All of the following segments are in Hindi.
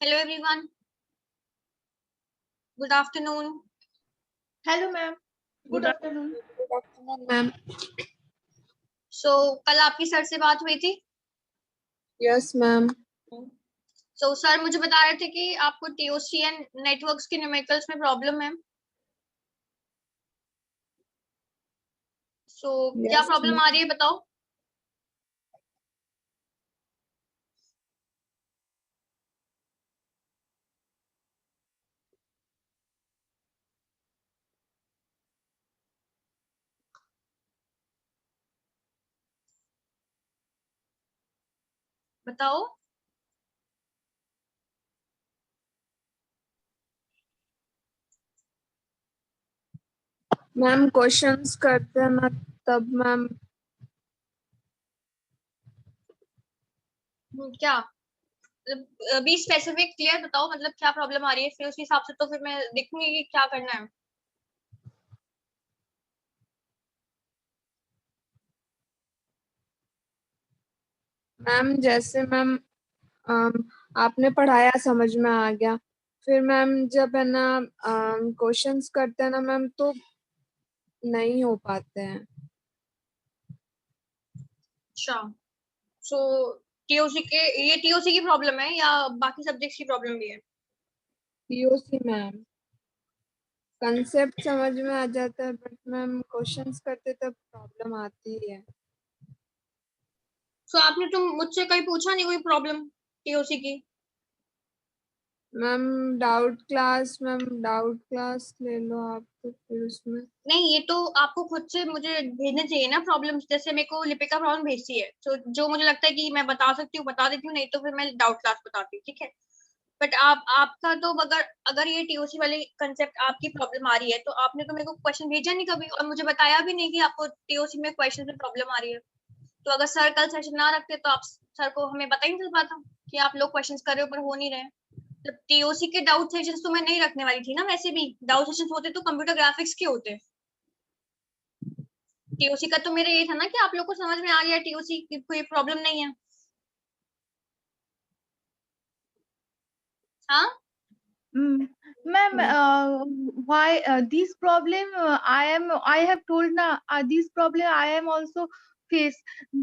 Hello everyone. Good afternoon. Hello ma'am. Good afternoon. Good afternoon, ma'am. So कल आपकी सर से बात हुई थी? Yes, ma'am. So सर मुझे बता रहे थे कि आपको TOC एंड नेटवर्क्स के न्यूमेरिकल्स में प्रॉब्लम है. So क्या Yes, प्रॉब्लम ma'am. आ रही है बताओ? बताओ. मैम क्वेश्चंस करते हैं ना तब मैम क्या? बी स्पेसिफिक क्लियर बताओ मतलब क्या प्रॉब्लम आ रही है फिर उस हिसाब से तो फिर मैं देखूंगी कि क्या करना है. मैम जैसे मैम आपने पढ़ाया समझ में आ गया, फिर मैम जब है ना क्वेश्चंस करते हैं ना मैम तो नहीं हो पाते हैं. अच्छा. So TOC के ये TOC की प्रॉब्लम है या बाकी सब्जेक्ट्स की प्रॉब्लम भी है? पीओसी मैम कंसेप्ट समझ में आ जाता है बट मैम क्वेश्चंस करते तब प्रॉब्लम आती है. So आपने तुम मुझसे कहीं पूछा नहीं कोई प्रॉब्लम TOC की? मैम डाउट क्लास ले लो आप तो फिर उसमें. नहीं ये तो आपको खुद से मुझे भेजने चाहिए ना प्रॉब्लम्स. जैसे मेरे को लिपिका प्रॉब्लम भेजती है तो जो मुझे लगता है कि मैं बता सकती हूँ बता देती हूँ, नहीं तो फिर मैं डाउट क्लास बताती हूँ. ठीक है. बट आपका तो अगर अगर ये TOC वाले कंसेप्ट आपकी प्रॉब्लम आ रही है तो आपने तो मेरे को क्वेश्चन भेजा नहीं कभी और मुझे बताया भी नहीं कि आपको TOC में क्वेश्चन में प्रॉब्लम आ रही है. तो अगर सर कल सेशन ना रखते तो आप सर को हमें पता ही नहीं चल पाता कि आप लोग क्वेश्चन कर रहे हो पर हो नहीं रहे. तो TOC के डाउट सेशंस तो मैं नहीं रखने वाली थी ना. वैसे भी डाउट सेशंस होते तो कंप्यूटर ग्राफिक्स के होते. TOC का तो मेरा ये था ना कि आप लोग को समझ में आ गया TOC की कोई प्रॉब्लम नहीं है. हाँ. Ma'am, why this problem I have told na this problem I am also face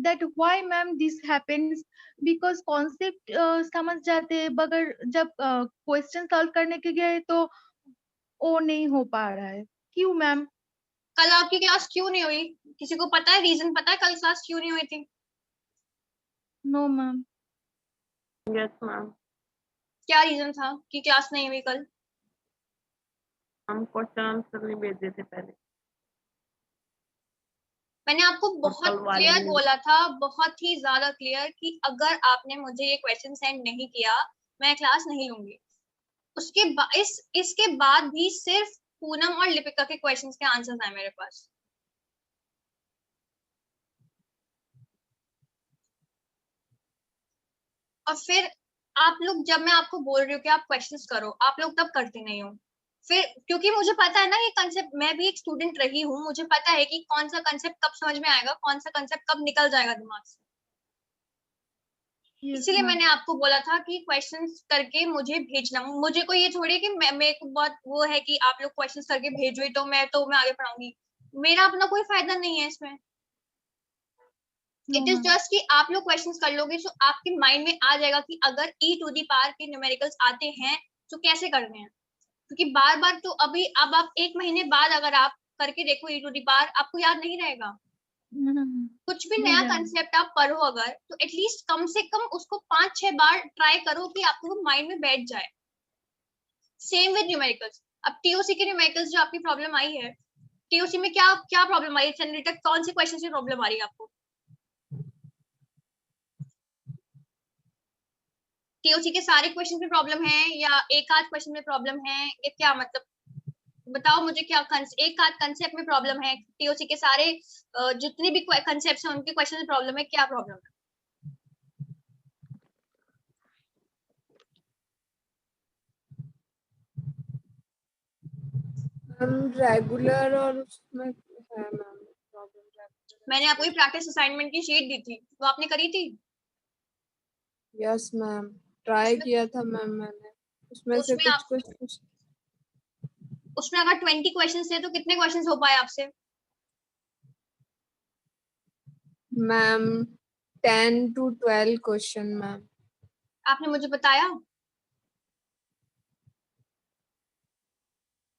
that why ma'am this happens because concept समझ जाते हैं मगर जब क्वेश्चन सॉल्व करने के गए तो वो नहीं हो पा रहा है. क्यों मैम? कल आपकी क्लास क्यों नहीं हुई? किसी को पता है रीजन? पता है कल क्लास क्यों नहीं हुई थी? No ma'am. Yes ma'am. क्या रीजन था कि क्लास नहीं हुई कल? हम क्वेश्चन आंसर नहीं भेज देते पहले. मैंने आपको बहुत कल वाले क्लियर ने बोला था, बहुत ही ज्यादा क्लियर, कि अगर आपने मुझे ये क्वेश्चन सेंड नहीं किया मैं क्लास नहीं लूंगी. इसके बाद भी सिर्फ पूनम और लिपिका के क्वेश्चंस के आंसर्स हैं मेरे पास. और फिर आप लोग, जब मैं आपको बोल रही हूँ कि आप क्वेश्चंस करो, आप लोग तब करते नहीं हो. फिर क्योंकि मुझे पता है ना ये कंसेप्ट, मैं भी एक स्टूडेंट रही हूँ, मुझे पता है कि कौन सा कंसेप्ट कब समझ में आएगा, कौन सा कंसेप्ट कब निकल जाएगा दिमाग से. यस इसीलिए मैम. मैंने आपको बोला था कि क्वेश्चंस करके मुझे भेजना. मुझे कोई ये छोड़िए कि मेरे को बहुत वो है कि आप लोग क्वेश्चंस करके भेजो ही तो मैं आगे पढ़ाऊंगी. मेरा अपना कोई फायदा नहीं है इसमें. No it is ma'am. Just कि आप लोग क्वेश्चंस कर लोगे तो आपके माइंड में आ जाएगा कि अगर e⁻ के न्यूमेरिकल्स आते हैं तो कैसे करने हैं. क्योंकि बार बार तो अभी अब आप एक महीने बाद अगर आप करके देखो e⁻, आपको याद नहीं रहेगा. कुछ भी नया कंसेप्ट आप पढ़ो अगर, तो एटलीस्ट कम से कम उसको 5-6 बार ट्राई करो कि आपको वो माइंड में बैठ जाए. Same with numericals. अब TOC के न्यूमेरिकल्स जो आपकी प्रॉब्लम आई है, TOC में क्या क्या प्रॉब्लम आई है? जनरेटर कौन से क्वेश्चन की प्रॉब्लम आ रही है आपको? TOC के सारे क्वेश्चन में प्रॉब्लम है या एक आध क्वेश्चन में प्रॉब्लम है? ये क्या मतलब, बताओ मुझे. क्या एक आध कंसेप्ट में प्रॉब्लम है? TOC के सारे जितने भी कंसेप्ट हैं उनके क्वेश्चन में प्रॉब्लम है? क्या प्रॉब्लम है? हम रेगुलर और उसमें है मैम प्रॉब्लम. मैंने आपको प्रैक्टिस असाइनमेंट की शीट दी थी, वो आपने करी थी? Yes ma'am. ट्राई किया था मैम मैंने, उसमें से उसमें आप कुछ उसमें अगर 20 क्वेश्चंस थे तो कितने क्वेश्चंस हो पाए आपसे? Ma'am 10 to 12 question ma'am. आपने मुझे बताया?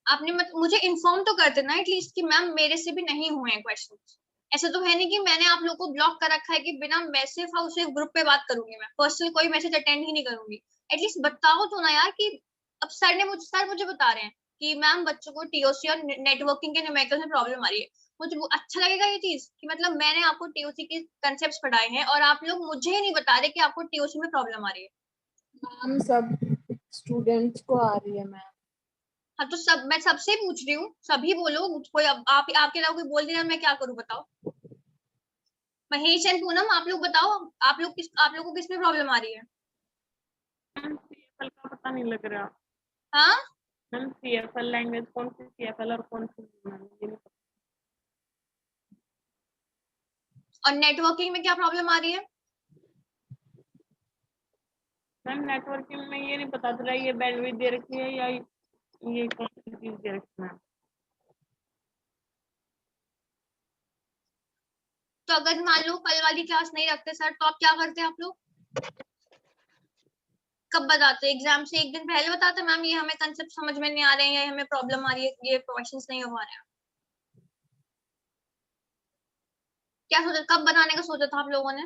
आपने मुझे इन्फॉर्म तो करते ना एटलीस्ट कि मैम मेरे से भी नहीं हुए हैं क्वेश्चंस। ऐसा तो है नहीं कि मैंने आप लोगों को ब्लॉक कर रखा है कि बिना मैसेज और उसे ग्रुप पे बात करूंगी, मैं पर्सनल कोई मैसेज अटेंड ही नहीं करूंगी। एटलीस्ट बताओ तो ना यार कि अब सर मुझे बता रहे हैं कि मैम बच्चों को टीओसी और नेटवर्किंग के न्यूमेरिकल में प्रॉब्लम आ रही है। मुझे वो अच्छा लगेगा ये चीज कि मतलब मैंने आपको टीओसी के कंसेप्ट पढ़ाए हैं और आप लोग मुझे ही नहीं बता रहे कि आपको टीओसी में प्रॉब्लम आ रही है। मैम सब स्टूडेंट्स को आ रही है मैम। हाँ तो सब, मैं सबसे पूछ रही हूँ, सभी बोलो, कोई आप आपके अलावा कोई बोल दिया, मैं क्या करूँ बताओ? महेश एंड पूनम आप लोग बताओ, आप लोगों को किस में प्रॉब्लम आ रही है? मैम सीएफएल का पता नहीं लग रहा। हाँ मैम सीएफएल लैंग्वेज कौन सी सीएफएल और कौन सी मैम ये नहीं पता। और नेटवर्किंग में क्या प्रॉब्लम आ रही है? मैम नेटवर्किंग में ये नहीं पता चला ये बैंडविड्थ दे रखी है या ये कौन सी चीज दे रखी है मैम। तो अगर मान लो कल वाली क्लास नहीं रखते सर तो आप क्या करते आप लोग? कब बताते? एग्जाम से एक दिन पहले बताते मैम ये हमें कंसेप्ट समझ में नहीं आ रहे हैं, ये हमें प्रॉब्लम आ रही है, ये क्वेश्चंस नहीं हो पा रहे हैं। क्या सोचा, कब बनाने का सोचा था आप लोगों ने?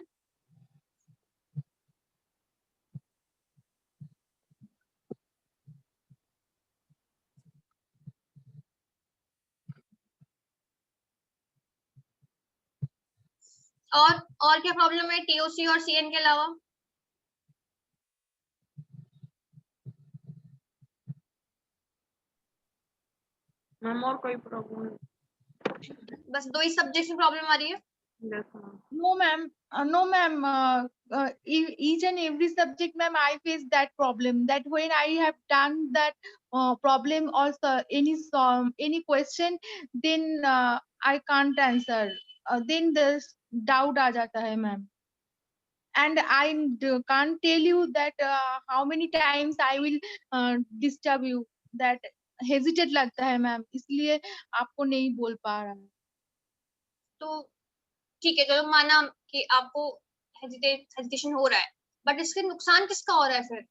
और क्या प्रॉब्लम है टीओसी और सीएन के अलावा? मैम और कोई प्रॉब्लम नहीं। बस दो ही सब्जेक्ट में प्रॉब्लम आ रही है? Yes ma'am. No, ma'am. No, ma'am. Each and every subject, ma'am, I face that problem. That when I have done that problem or any question, then I can't answer. Then there's doubt आ जाता है, ma'am. And I can't tell you that how many times I will disturb you. That hesitate लगता है, ma'am. इसलिए आपको नहीं बोल पा रहा है. तो ठीक है, चलो माना कि आपको हेजिटेशन हो रहा है, बट इसके नुकसान किसका हो रहा है फिर?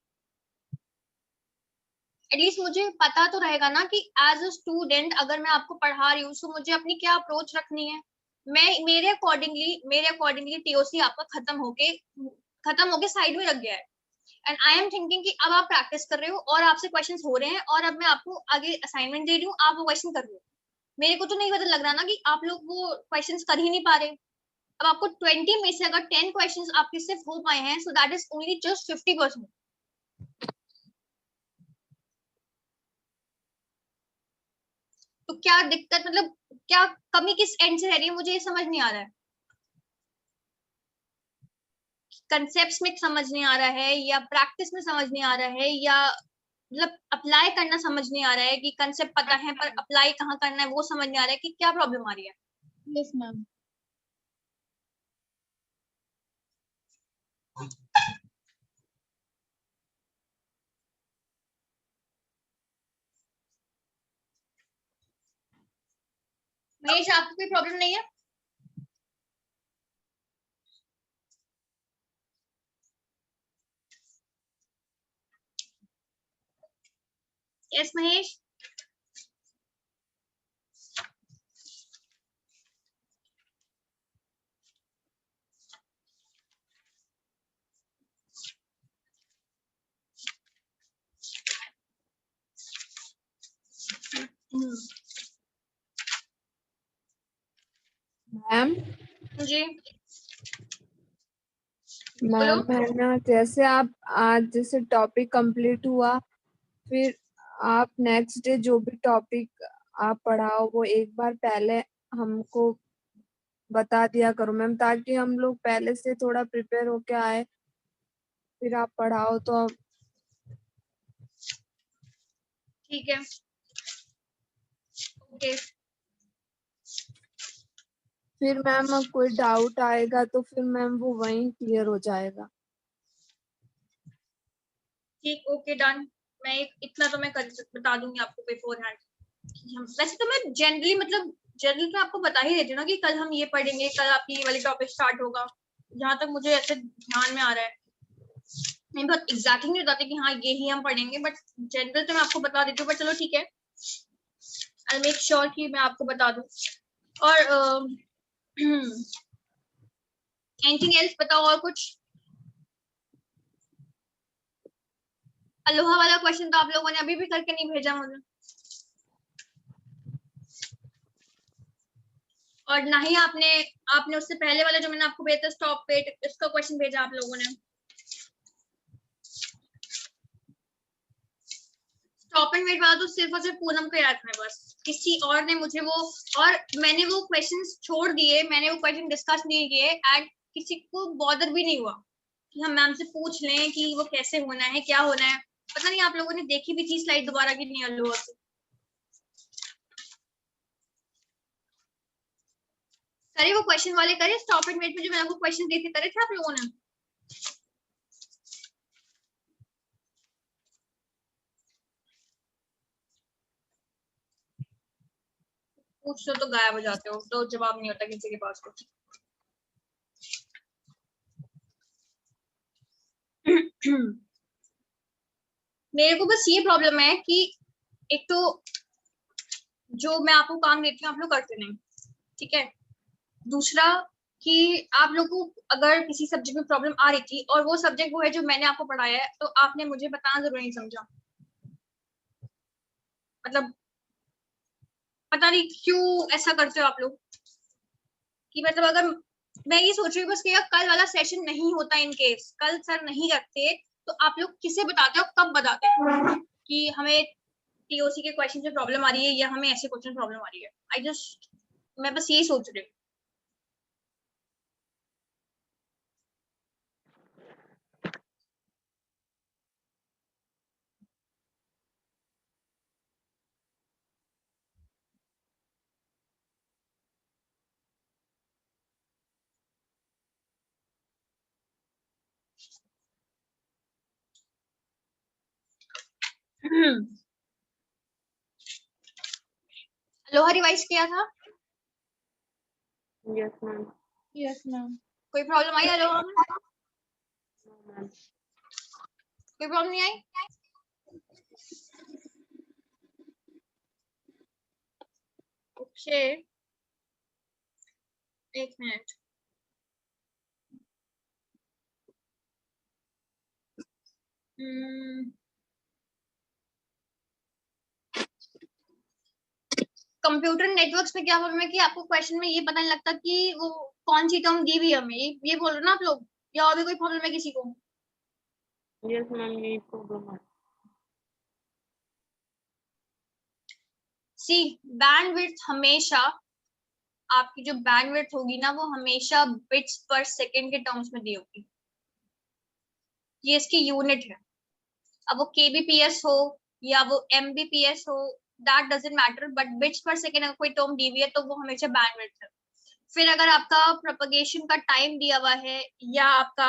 एटलीस्ट मुझे पता तो रहेगा ना कि एज अ स्टूडेंट अगर मैं आपको पढ़ा रही हूँ तो मुझे अपनी क्या अप्रोच रखनी है। मैं मेरे अकॉर्डिंगली टीओसी आपका खत्म होके साइड में रख गया है। एंड आई एम थिंकिंग कि अब आप प्रैक्टिस कर रहे हो और आपसे क्वेश्चंस हो रहे हैं और अब मैं आपको आगे असाइनमेंट दे रही हूँ, आप वो क्वेश्चन कर रहे हो। मेरे को तो नहीं पता लग रहा ना कि आप लोग वो क्वेश्चंस कर ही नहीं पा रहे। अब आपको 20 में से अगर 10 क्वेश्चंस आपके सिर्फ हो पाए हैं, so that is only just 50%। तो क्या दिक्कत, मतलब क्या कमी किस एंड से रह रही है, मुझे ये समझ नहीं आ रहा है। कंसेप्ट्स में समझ नहीं आ रहा है या प्रैक्टिस में समझ नहीं आ रहा है या मतलब अप्लाई करना समझ नहीं आ रहा है कि कंसेप्ट पता है पर अप्लाई कहाँ करना है वो समझ नहीं आ रहा है कि क्या प्रॉब्लम आ रही है? Yes, ma'am. महेश आपको कोई प्रॉब्लम नहीं है? यस महेश। मैम जी बोलो। मैम है ना, जैसे आप आज जैसे टॉपिक कंप्लीट हुआ, फिर आप नेक्स्ट डे जो भी टॉपिक आप पढ़ाओ वो एक बार पहले हमको बता दिया करो मैम, ताकि हम लोग पहले से थोड़ा प्रिपेयर होके आए, फिर आप पढ़ाओ तो। ठीक है, ओके। फिर मैम अब कोई डाउट आएगा तो फिर मैम वो वहीं क्लियर हो जाएगा। ठीक, ओके डन। मैं इतना तो मैं बता दूंगी आपको बिफोर हैंड। वैसे तो मैं जनरली मैं आपको बता ही देती हूँ ना कि कल हम ये पढ़ेंगे, कल आपकी ये वाली टॉपिक स्टार्ट होगा, जहाँ तक मुझे ऐसे ध्यान में आ रहा है। मैं बहुत एग्जैक्टली नहीं बताती कि हाँ ये ही हम पढ़ेंगे, बट जनरल तो मैं आपको बता देती हूँ। बट चलो ठीक है, आई मेक श्योर कि मैं आपको बता दूँ। और एनीथिंग एल्स बताओ, और कुछ? अलोहा वाला क्वेश्चन तो आप लोगों ने अभी भी करके नहीं भेजा मुझे, और ना ही आपने उससे पहले वाला जो मैंने आपको भेजा था स्टॉप पेट, इसका क्वेश्चन भेजा आप लोगों ने। स्टॉप एंड वेट वाला तो सिर्फ और सिर्फ पूनम को याद है बस, किसी और ने मुझे वो, और मैंने वो क्वेश्चंस छोड़ दिए, मैंने वो क्वेश्चन डिस्कस नहीं किए, एंड किसी को बॉदर भी नहीं हुआ कि हम मैम से पूछ लें कि वो कैसे होना है, क्या होना है। पता नहीं आप लोगों ने देखी भी थी स्लाइड दोबारा की नहीं अल्लू से। करे वो क्वेश्चन वाले, करे स्टॉप एंड वेट में जो मैंने आपको क्वेश्चन दिए थे, करे थे आप लोगों ने? पूछ लो तो गायब हो जाते हो, तो जवाब नहीं होता किसी के पास कुछ। मेरे को बस ये प्रॉब्लम है कि एक तो जो मैं आपको काम देती हूँ आप लोग करते नहीं, ठीक है। दूसरा कि आप लोगों को अगर किसी सब्जेक्ट में प्रॉब्लम आ रही थी और वो सब्जेक्ट वो है जो मैंने आपको पढ़ाया है, तो आपने मुझे बताना जरूर नहीं समझा। मतलब पता नहीं क्यों ऐसा करते हो आप लोग, कि मतलब अगर मैं ये सोच रही हूँ बस कि कल वाला सेशन नहीं होता, इन केस कल सर नहीं रखते, तो आप लोग किसे बताते हो, कब बताते हो कि हमें टीओसी के क्वेश्चन में प्रॉब्लम आ रही है या हमें ऐसे क्वेश्चन प्रॉब्लम आ रही है। मैं बस यही सोच रही हूँ। लोहा रिवाइज किया था? Yes ma'am. Yes, ma'am. कोई प्रॉब्लम आई लोहा में? मैम कोई प्रॉब्लम नहीं आई? ओके, एक मिनट। कंप्यूटर नेटवर्क्स में क्या प्रॉब्लम है कि आपको क्वेश्चन में ये पता नहीं लगता कि वो कौन सी टर्म दी हुई है हमें, ये बोल रहे हो ना आप लोग, या और भी कोई प्रॉब्लम है किसी को? यस मैम, यही प्रॉब्लम है। सी बैंडविड्थ हमेशा, आपकी जो बैंडविड्थ होगी ना वो हमेशा बिट्स पर सेकंड के टर्म्स में दी होगी, ये इसकी यूनिट है। अब वो kbps हो या वो mbps हो, that doesn't matter, but bits पर सेकंड अगर कोई टर्म दी हुई है तो वो हमेशा बैंडविड्थ है। फिर अगर आपका प्रोपगेशन का टाइम दिया हुआ है या आपका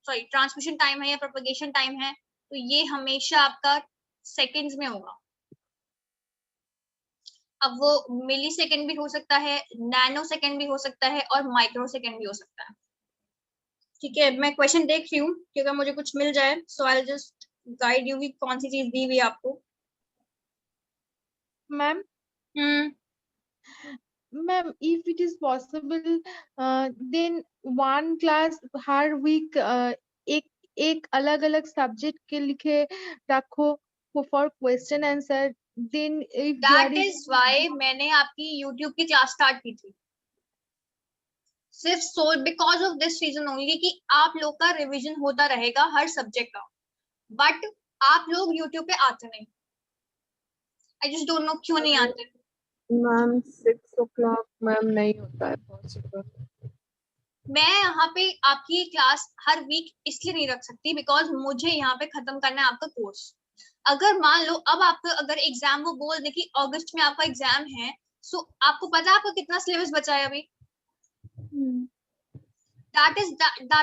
सॉरी ट्रांसमिशन टाइम है या प्रोपगेशन टाइम है, तो ये हमेशा आपका सेकंड्स में होगा। अब वो मिली सेकेंड भी हो सकता है, नैनो सेकेंड भी हो सकता है, और माइक्रो सेकेंड भी हो सकता है। ठीक है, मैं क्वेश्चन देख रही हूँ कि अगर मुझे कुछ मिल जाए, सो आई जस्ट गाइड यू कि कौन सी चीज दी हुई है आपको। Ma'am, hmm ma'am, if it is possible, then one class her week एक अलग अलग सब्जेक्ट के लिखे रखो for question answer, then if there that is is why मैंने आपकी यूट्यूब की क्लास स्टार्ट की थी, सिर्फ so because of this reason only कि आप लोग का रिवीजन होता रहेगा हर सब्जेक्ट का, बट आप लोग यूट्यूब पे आते नहीं। आई जस्ट डोंट नो क्यों नहीं आते। मैम 6 o'clock मैम नहीं होता है पॉसिबल। मैं यहाँ पे आपकी क्लास हर वीक इसलिए नहीं रख सकती बिकॉज मुझे यहाँ पे खत्म करना है आपका कोर्स। अगर मान लो अब आपको अगर एग्जाम वो बोल दे कि अगस्त में आपका एग्जाम है, सो आपको पता है आपका कितना सिलेबस बचा है अभी? That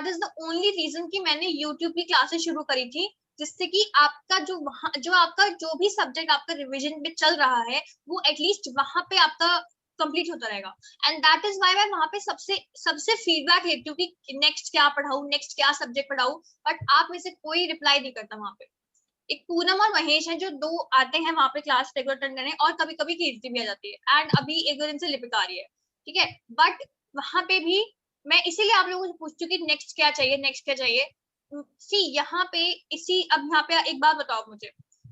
is the only reason कि मैंने यूट्यूब की क्लासेस शुरू करी थी, जिससे कि आपका जो वहाँ जो आपका जो भी सब्जेक्ट आपका रिवीजन पे चल रहा है वो एटलीस्ट वहां पे आपका कंप्लीट होता रहेगा। एंड दैट इज व्हाई मैं वहां पे सबसे सबसे फीडबैक लेती हूँ कि नेक्स्ट क्या पढ़ाऊँ, नेक्स्ट क्या सब्जेक्ट पढ़ाऊँ, बट आप में से कोई रिप्लाई नहीं करता वहां पे। एक पूनम और महेश है जो दो आते हैं वहां पे क्लास रेगुलर अटेंड करने, और कभी कभी कीर्ति भी आ जाती है, एंड अभी एक दो दिन से लिपिका आ रही है, ठीक है। बट वहां पे भी मैं इसीलिए आप लोगों से पूछती हूँ कि नेक्स्ट क्या चाहिए, नेक्स्ट क्या चाहिए। सी यहाँ पे इसी अब यहाँ पे एक बात बताओ मुझे,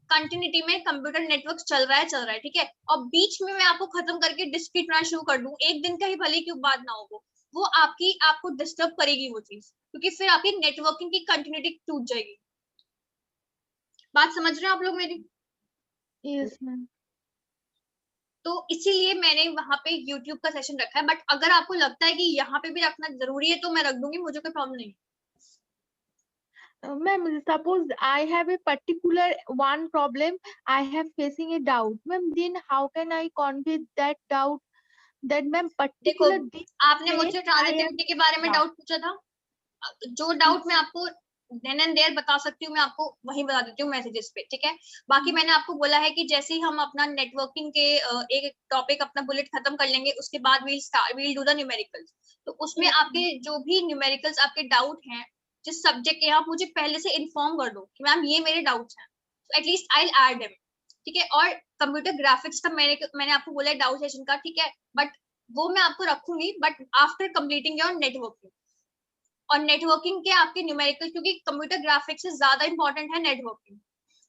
कंटिन्यूटी में कंप्यूटर नेटवर्क चल रहा है, ठीक है, और बीच में मैं आपको खत्म करके डिस्क्रीट बनाना शुरू कर दूं, एक दिन का ही भले क्यों बात ना हो, वो आपको डिस्टर्ब करेगी वो चीज, क्योंकि फिर आपकी नेटवर्किंग की कंटिन्यूटी टूट जाएगी। बात समझ रहे हैं आप लोग मेरी? Yes ma'am. तो इसीलिए मैंने वहां पे YouTube का सेशन रखा है, बट अगर आपको लगता है कि यहाँ पे भी रखना जरूरी है तो मैं रख दूंगी, मुझे कोई प्रॉब्लम नहीं। Ma'am, suppose I have a particular one problem, I have facing a doubt, ma'am, then how can I convey that doubt, that ma'am देखो, particular this आपने way मुझसे I am ट्रांजिटिविटी के बारे में doubt. डाउट पूछा था, जो डाउट मैं आपको देन एंड देयर बता सकती हूँ, मैं आपको वही बता देती हूँ मैसेजेस पे, ठीक है। बाकी मैंने आपको बोला है कि जैसे ही हम अपना नेटवर्किंग के एक टॉपिक अपना बुलेट खत्म कर लेंगे, उसके बाद वील डू द न्यूमेरिकल्स। तो उसमें Yes, आपके जो भी न्यूमेरिकल्स आपके डाउट हैं जिस सब्जेक्ट के, आप मुझे पहले से इन्फॉर्म कर दो कि मैम ये मेरे डाउट्स हैं, at least I will add them, ठीक है। और कंप्यूटर ग्राफिक्स का मैंने आपको बोला है डाउट सेशन का, ठीक है, बट वो मैं आपको रखूंगी but after completing your networking. और नेटवर्किंग के आपके न्यूमेरिकल, क्योंकि कंप्यूटर ग्राफिक्स से ज्यादा इंपॉर्टेंट है networking,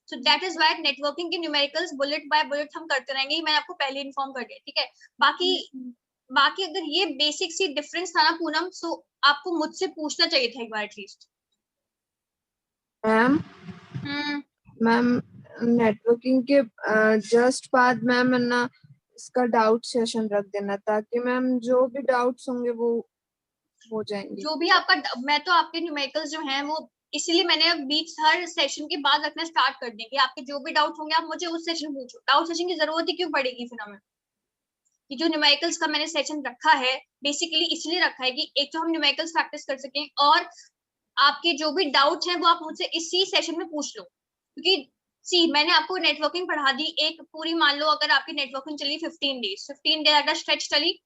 so that is why networking के न्यूमेरिकल्स बुलेट बाय बुलेट हम करते रहेंगे, मैंने आपको पहले इन्फॉर्म कर दिया, ठीक है। बाकी बाकी अगर ये बेसिक सी डिफरेंस था ना पूनम, सो आपको मुझसे पूछना चाहिए था एक बार एटलीस्ट। मैम मैम नेटवर्किंग के जस्ट बाद मैम है ना इसका डाउट सेशन रख देना, ताकि मैम जो भी डाउट्स होंगे वो हो जाएंगे। जो भी आपका, मैं तो आपके न्यूमेरिकल्स जो हैं वो इसीलिए मैंने अब बीच हर सेशन के बाद रखना स्टार्ट कर देंगे, आपके जो भी डाउट होंगे आप मुझे उस सेशन पूछो, डाउट सेशन की जरूरत ही क्यों पड़ेगी फिर हमें। कि जो न्यूमेरिकल्स का मैंने सेशन रखा है बेसिकली इसलिए रखा है कि एक तो हम न्यूमेरिकल्स प्रैक्टिस कर सकें, और आपके जो भी डाउट्स हैं वो आप मुझसे इसी सेशन में पूछ लो, क्योंकि सी मैंने आपको नेटवर्किंग पढ़ा दी एक पूरी, मान लो अगर आपकी नेटवर्किंग चली 15 डेज अगर स्ट्रेच चली,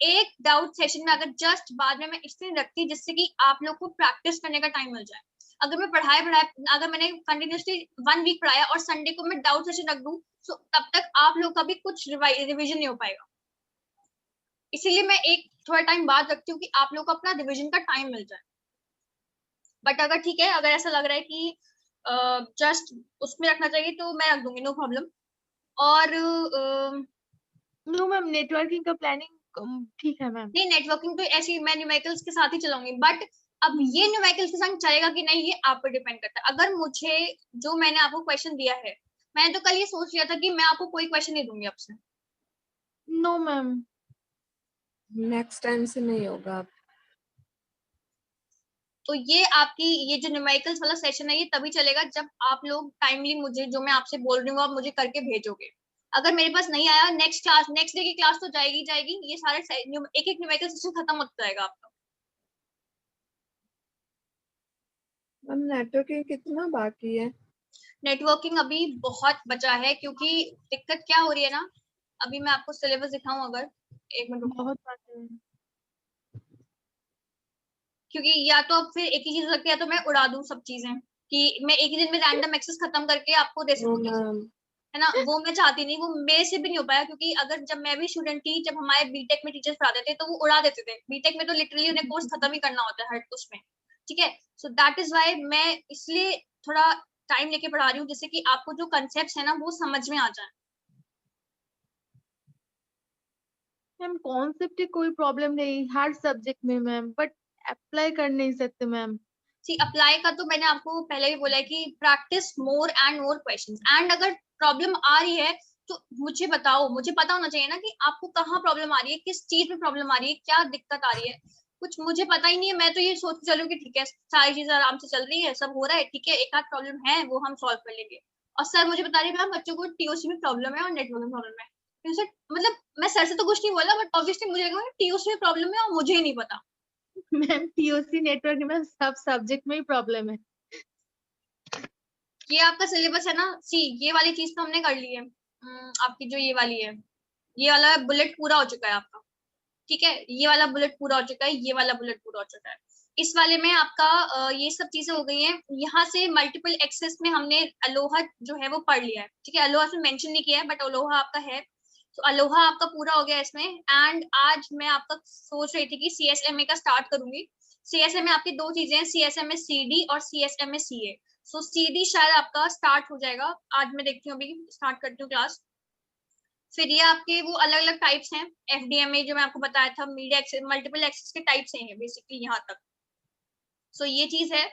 एक डाउट सेशन में अगर जस्ट बाद में मैं इसलिए रखती जिससे कि आप लोग को प्रैक्टिस करने का टाइम मिल जाए। अगर मैं पढ़ाए अगर मैंने कंटिन्यूसली 1 वीक पढ़ाया और संडे को मैं डाउट सेशन रख दूं, तो तब तक आप लोग का भी कुछ रिविजन नहीं हो पाएगा। इसीलिए मैं एक थोड़ा टाइम बाद रखती हूँ कि आप लोग को अपना रिविजन का टाइम मिल जाए। बट अगर ठीक है, अगर ऐसा लग रहा है कि जस्ट उसमें रखना चाहिए तो मैं रख दूंगी, नो प्रॉब्लम। और नो मैम, नेटवर्किंग का प्लानिंग ठीक है मैम। नहीं, नेटवर्किंग तो ऐसी मैं न्यूमेरिकल्स के साथ ही चलाऊंगी, बट अब ये न्यूमेरिकल्स के संग चलेगा कि नहीं ये आप पर डिपेंड करता है। अगर मुझे जो मैंने आपको क्वेश्चन दिया है, मैंने तो कल ये सोच लिया था कि मैं आपको कोई क्वेश्चन नहीं दूंगी आपसे। No ma'am. नेक्स्ट टाइम से नहीं होगा अब। तो ये आपकी ये जो न्यूमेरिकल्स वाला सेशन है ये तभी चलेगा जब आप लोग टाइमली मुझे जो मैं आपसे बोल रही हूँ आप मुझे करके भेजोगे। अगर मेरे पास नहीं आया, नेक्स्ट डे की क्लास तो जाएगी जाएगी, ये सारे एक एक न्यूमेरिकल सेशन खत्म होता जाएगा आपका। मैम नेटवर्किंग कितना बाकी है? नेटवर्किंग अभी बहुत बचा है, क्योंकि दिक्कत क्या हो रही है ना, अभी मैं आपको सिलेबस दिखाऊं अगर, एक मिनट रुको, बहुत बातें हैं। क्योंकि या तो अब फिर एक ही चीज लगती है, तो मैं उड़ा दूं सब चीजें कि मैं एक ही दिन में रैंडम एक्सेस खत्म करके आपको दे नो सकूं टेस्ट, मैम। है ना, वो मैं चाहती नहीं, वो मेरे से भी नहीं हो पाया, क्योंकि अगर जब मैं भी स्टूडेंट थी, जब हमारे बीटेक में टीचर्स पढ़ाते थे तो वो उड़ा देते थे, बीटेक में तो लिटरली उन्हें कोर्स खत्म ही करना होता है हर उसमें, ठीक है। सो दैट इज वाई मैं इसलिए थोड़ा टाइम लेके पढ़ा रही हूँ, जिससे कि आपको जो कंसेप्ट है ना वो समझ में आ जाए। मैम कॉन्सेप्ट की कोई प्रॉब्लम नहीं हर सब्जेक्ट में मैम, बट अप्लाई कर नहीं सकते मैम। सी अप्लाई का तो मैंने आपको पहले भी बोला है कि practice more and more questions, and अगर प्रॉब्लम आ रही है तो मुझे बताओ, मुझे पता होना चाहिए ना कि आपको कहाँ प्रॉब्लम आ रही है, किस चीज में प्रॉब्लम आ रही है, क्या दिक्कत आ रही है। कुछ मुझे पता ही नहीं है, मैं तो ये सोच के चलूँ कि ठीक है सारी चीजें आराम से चल रही है, सब हो रहा है, ठीक है, एक आध प्रॉब्लम है वो हम सॉल्व कर लेंगे। और सर मुझे बता रहे मैम बच्चों को टीओसी में प्रॉब्लम है और नेटवर्क में प्रॉब्लम है, तो सर मतलब मैं सर से तो कुछ नहीं बोला, बट ऑब्वियसली मुझे लगा टीओसी में प्रॉब्लम है और मुझे ही नहीं पता। मैम टीओसी नेटवर्क में सब सब्जेक्ट में ही प्रॉब्लम है। ये आपका सिलेबस है ना, सी ये वाली चीज तो हमने कर ली है। आपकी जो ये वाली है, ये वाला बुलेट पूरा हो चुका है आपका, ठीक है, ये वाला बुलेट पूरा हो चुका है, ये वाला बुलेट पूरा हो चुका है। इस वाले में आपका ये सब चीजें हो गई हैं। यहाँ से मल्टीपल एक्सेस में हमने अलोहा जो है वो पढ़ लिया है, ठीक है, अलोहा में मेंशन नहीं किया है बट अलोहा आपका है, तो अलोहा आपका पूरा हो गया इसमें। एंड आज मैं आपका सोच रही थी कि सीएसएमए का स्टार्ट करूंगी। सीएसएमए आपकी दो चीजें हैं, सीएसएमए सीडी और सीएसएमए सीए। सो सीडी शायद आपका स्टार्ट हो जाएगा आज, मैं देखती हूँ, अभी स्टार्ट करती हूँ क्लास। फिर ये आपके वो अलग अलग टाइप्स हैं, एफडीएमए जो मैं आपको बताया था, मीडिया एक्सेस, मल्टीपल एक्सेस के टाइप्स हैं बेसिकली यहाँ तक। सो ये चीज है।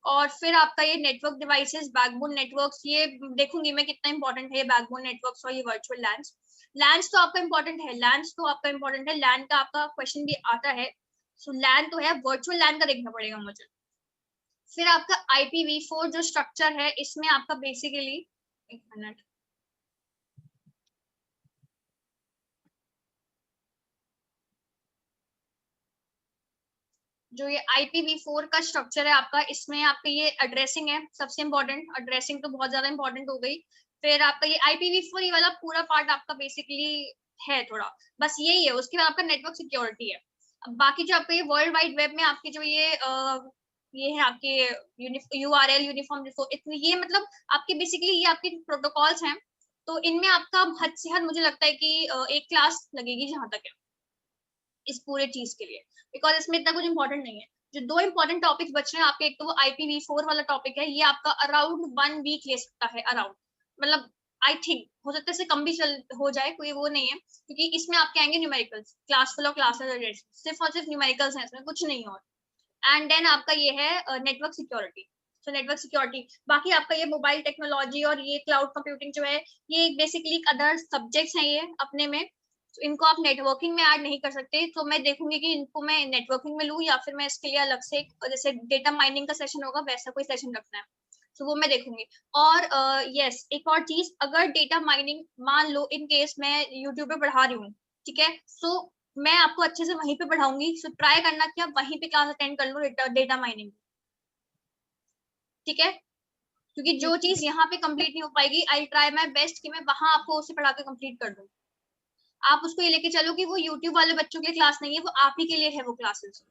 और फिर आपका ये नेटवर्क डिवाइसेस, बैकबोन नेटवर्क्स, ये देखूंगी मैं कितना इंपॉर्टेंट है ये बैकबोन नेटवर्क्स और ये वर्चुअल लैंड्स। लैंड्स तो आपका इंपॉर्टेंट है, लैंड्स तो आपका इंपॉर्टेंट है, लैंड का आपका क्वेश्चन भी आता है। सो लैंड तो है, वर्चुअल लैंड का देखना पड़ेगा मुझे। फिर आपका IPv4 जो स्ट्रक्चर है, इसमें आपका बेसिकली, एक मिनट, जो ये IPv4 का स्ट्रक्चर है आपका, इसमें आपका ये एड्रेसिंग है सबसे इंपॉर्टेंट, एड्रेसिंग तो बहुत ज्यादा इंपॉर्टेंट हो गई। फिर आपका ये IPv4 ये वाला पूरा पार्ट आपका बेसिकली है थोड़ा, बस यही है। उसके बाद आपका नेटवर्क सिक्योरिटी है। अब बाकी जो आपका ये वर्ल्ड वाइड वेब में आपकी जो ये है आपके URL यूनिफॉर्म ये मतलब आपके बेसिकली ये आपके प्रोटोकॉल्स हैं। तो इनमें आपका हद से हद मुझे लगता है कि एक क्लास लगेगी जहां तक है इस पूरे चीज के लिए, बिकॉज इसमें इतना कुछ इंपॉर्टेंट नहीं है। जो दो इंपॉर्टेंट टॉपिक्स बच रहे हैं आपके, एक तो वो IPv4 वाला टॉपिक है, ये आपका अराउंड 1 वीक ले सकता है, अराउंड, मतलब आई थिंक हो सकता है इससे कम भी चल हो जाए, कोई वो नहीं है, क्योंकि इसमें आपके आएंगे numericals, class full of classes, सिर्फ और सिर्फ न्यूमेरिकल्स हैं इसमें, कुछ नहीं और। एंड देन आपका ये है नेटवर्क सिक्योरिटी। तो नेटवर्क सिक्योरिटी, बाकी आपका ये मोबाइल टेक्नोलॉजी और ये क्लाउड कंप्यूटिंग जो है, ये बेसिकली अदर सब्जेक्ट्स हैं ये अपने में, तो इनको आप नेटवर्किंग में ऐड नहीं कर सकते। तो मैं देखूंगी कि इनको मैं नेटवर्किंग में लूँ या फिर मैं इसके लिए अलग से जैसे डेटा माइनिंग का सेशन होगा वैसा कोई सेशन रखना है, तो वो मैं देखूंगी। और यस एक और चीज, अगर डेटा माइनिंग मान लो इन केस मैं यूट्यूब पे पढ़ा रही हूँ, ठीक है, सो मैं आपको अच्छे से वहीं पे पढ़ाऊंगी, सो ट्राई करना कि आप वहीं पे क्लास अटेंड कर लो डेटा माइनिंग, ठीक है, क्योंकि जो चीज यहाँ पे कंप्लीट नहीं हो पाएगी, आई ट्राई माई बेस्ट कि मैं वहां आपको उसे पढ़ा के कंप्लीट कर दूं। आप उसको ये लेके चलो कि वो यूट्यूब वाले बच्चों के लिए क्लास नहीं है, वो आप ही के लिए है, वो क्लासेस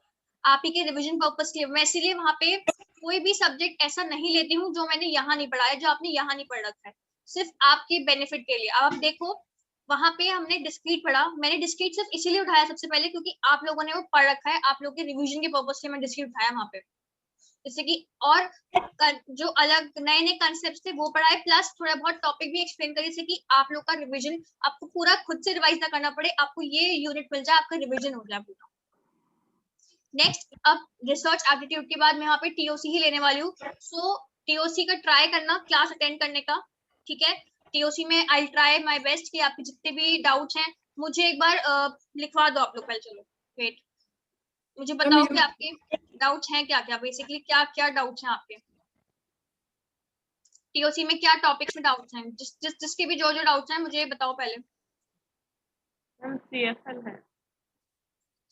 आप ही के रिविजन पर्पस के लिए। मैं इसीलिए वहां पे कोई भी सब्जेक्ट ऐसा नहीं लेती हूँ जो मैंने यहाँ नहीं पढ़ा है, जो आपने यहाँ नहीं पढ़ रखा है, सिर्फ आपके बेनिफिट के लिए। अब आप देखो वहां पे हमने डिस्क्रीट पढ़ा, मैंने डिस्क्रीट सिर्फ इसीलिए उठाया सबसे पहले क्योंकि आप लोगों ने वो पढ़ रखा है, आप लोगों के रिविजन के पर्पज से मैं डिस्क्रीट उठाया वहां पे, जैसे कि और जो अलग नए नए कंसेप्ट थे वो पढ़ाए, प्लस थोड़ा बहुत टॉपिक भी एक्सप्लेन करिए, जैसे कि आप लोग का रिवीजन आपको पूरा खुद से रिवाइज ना करना पड़े, आपको ये यूनिट मिल जाए, आपका रिवीजन हो जाए पूरा। नेक्स्ट, अब रिसर्च एप्टीट्यूड के बाद मैं यहाँ पे TOC ही लेने वाली हूँ। सो TOC का ट्राई करना क्लास अटेंड करने का, ठीक है। TOC में आई ट्राई माई बेस्ट कि आपके जितने भी डाउट्स हैं मुझे एक बार लिखवा दो आप लोग पहले, चलो वेट, मुझे बताओ कि आपके डाउट्स हैं क्या क्या, बेसिकली क्या क्या डाउट्स हैं आपके TOC में, क्या टॉपिक्स में डाउट्स हैं, जिसके भी जो जो डाउट्स हैं मुझे बताओ पहले। मैम CFL है।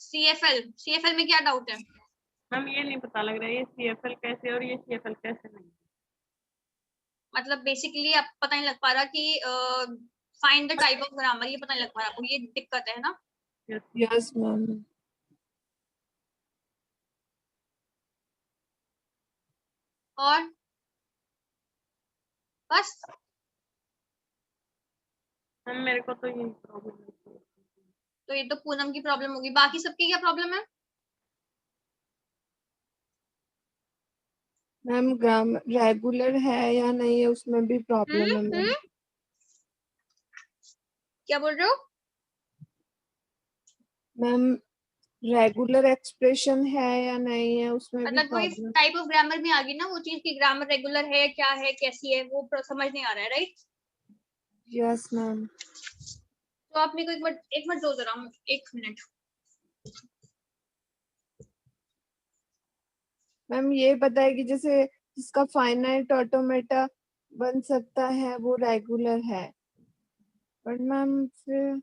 CFL में क्या डाउट है? मैम ये नहीं पता लग रहा है ये CFL कैसे और ये CFL कैसे नहीं। मतलब बेसिकली आप पता नहीं लग पा रहा कि find the type of grammar, ये पता नहीं लग पा रहा आपको, ये दिक्कत है ना? Yes ma'am. और बस मैम मेरे को तो यही प्रॉब्लम है। तो ये तो पूनम की प्रॉब्लम होगी, बाकी सबकी क्या प्रॉब्लम है? मैम ग्रामर रेगुलर है या नहीं है उसमें भी प्रॉब्लम है मैम। क्या बोल रहे हो? मैम रेगुलर एक्सप्रेशन है या नहीं है उसमें भी मतलब कोई प्रॉब्लम। टाइप ऑफ ग्रामर में आ गई ना वो चीज की, ग्रामर रेगुलर है क्या है कैसी है वो समझ नहीं आ रहा है, राइट? Yes ma'am. तो आप मेरे को एक मिनट दो जरा, एक मिनट। मैम ये बताए कि जैसे जिसका फाइनाइट ऑटोमेटा बन सकता है वो रेगुलर है, बट मैम फिर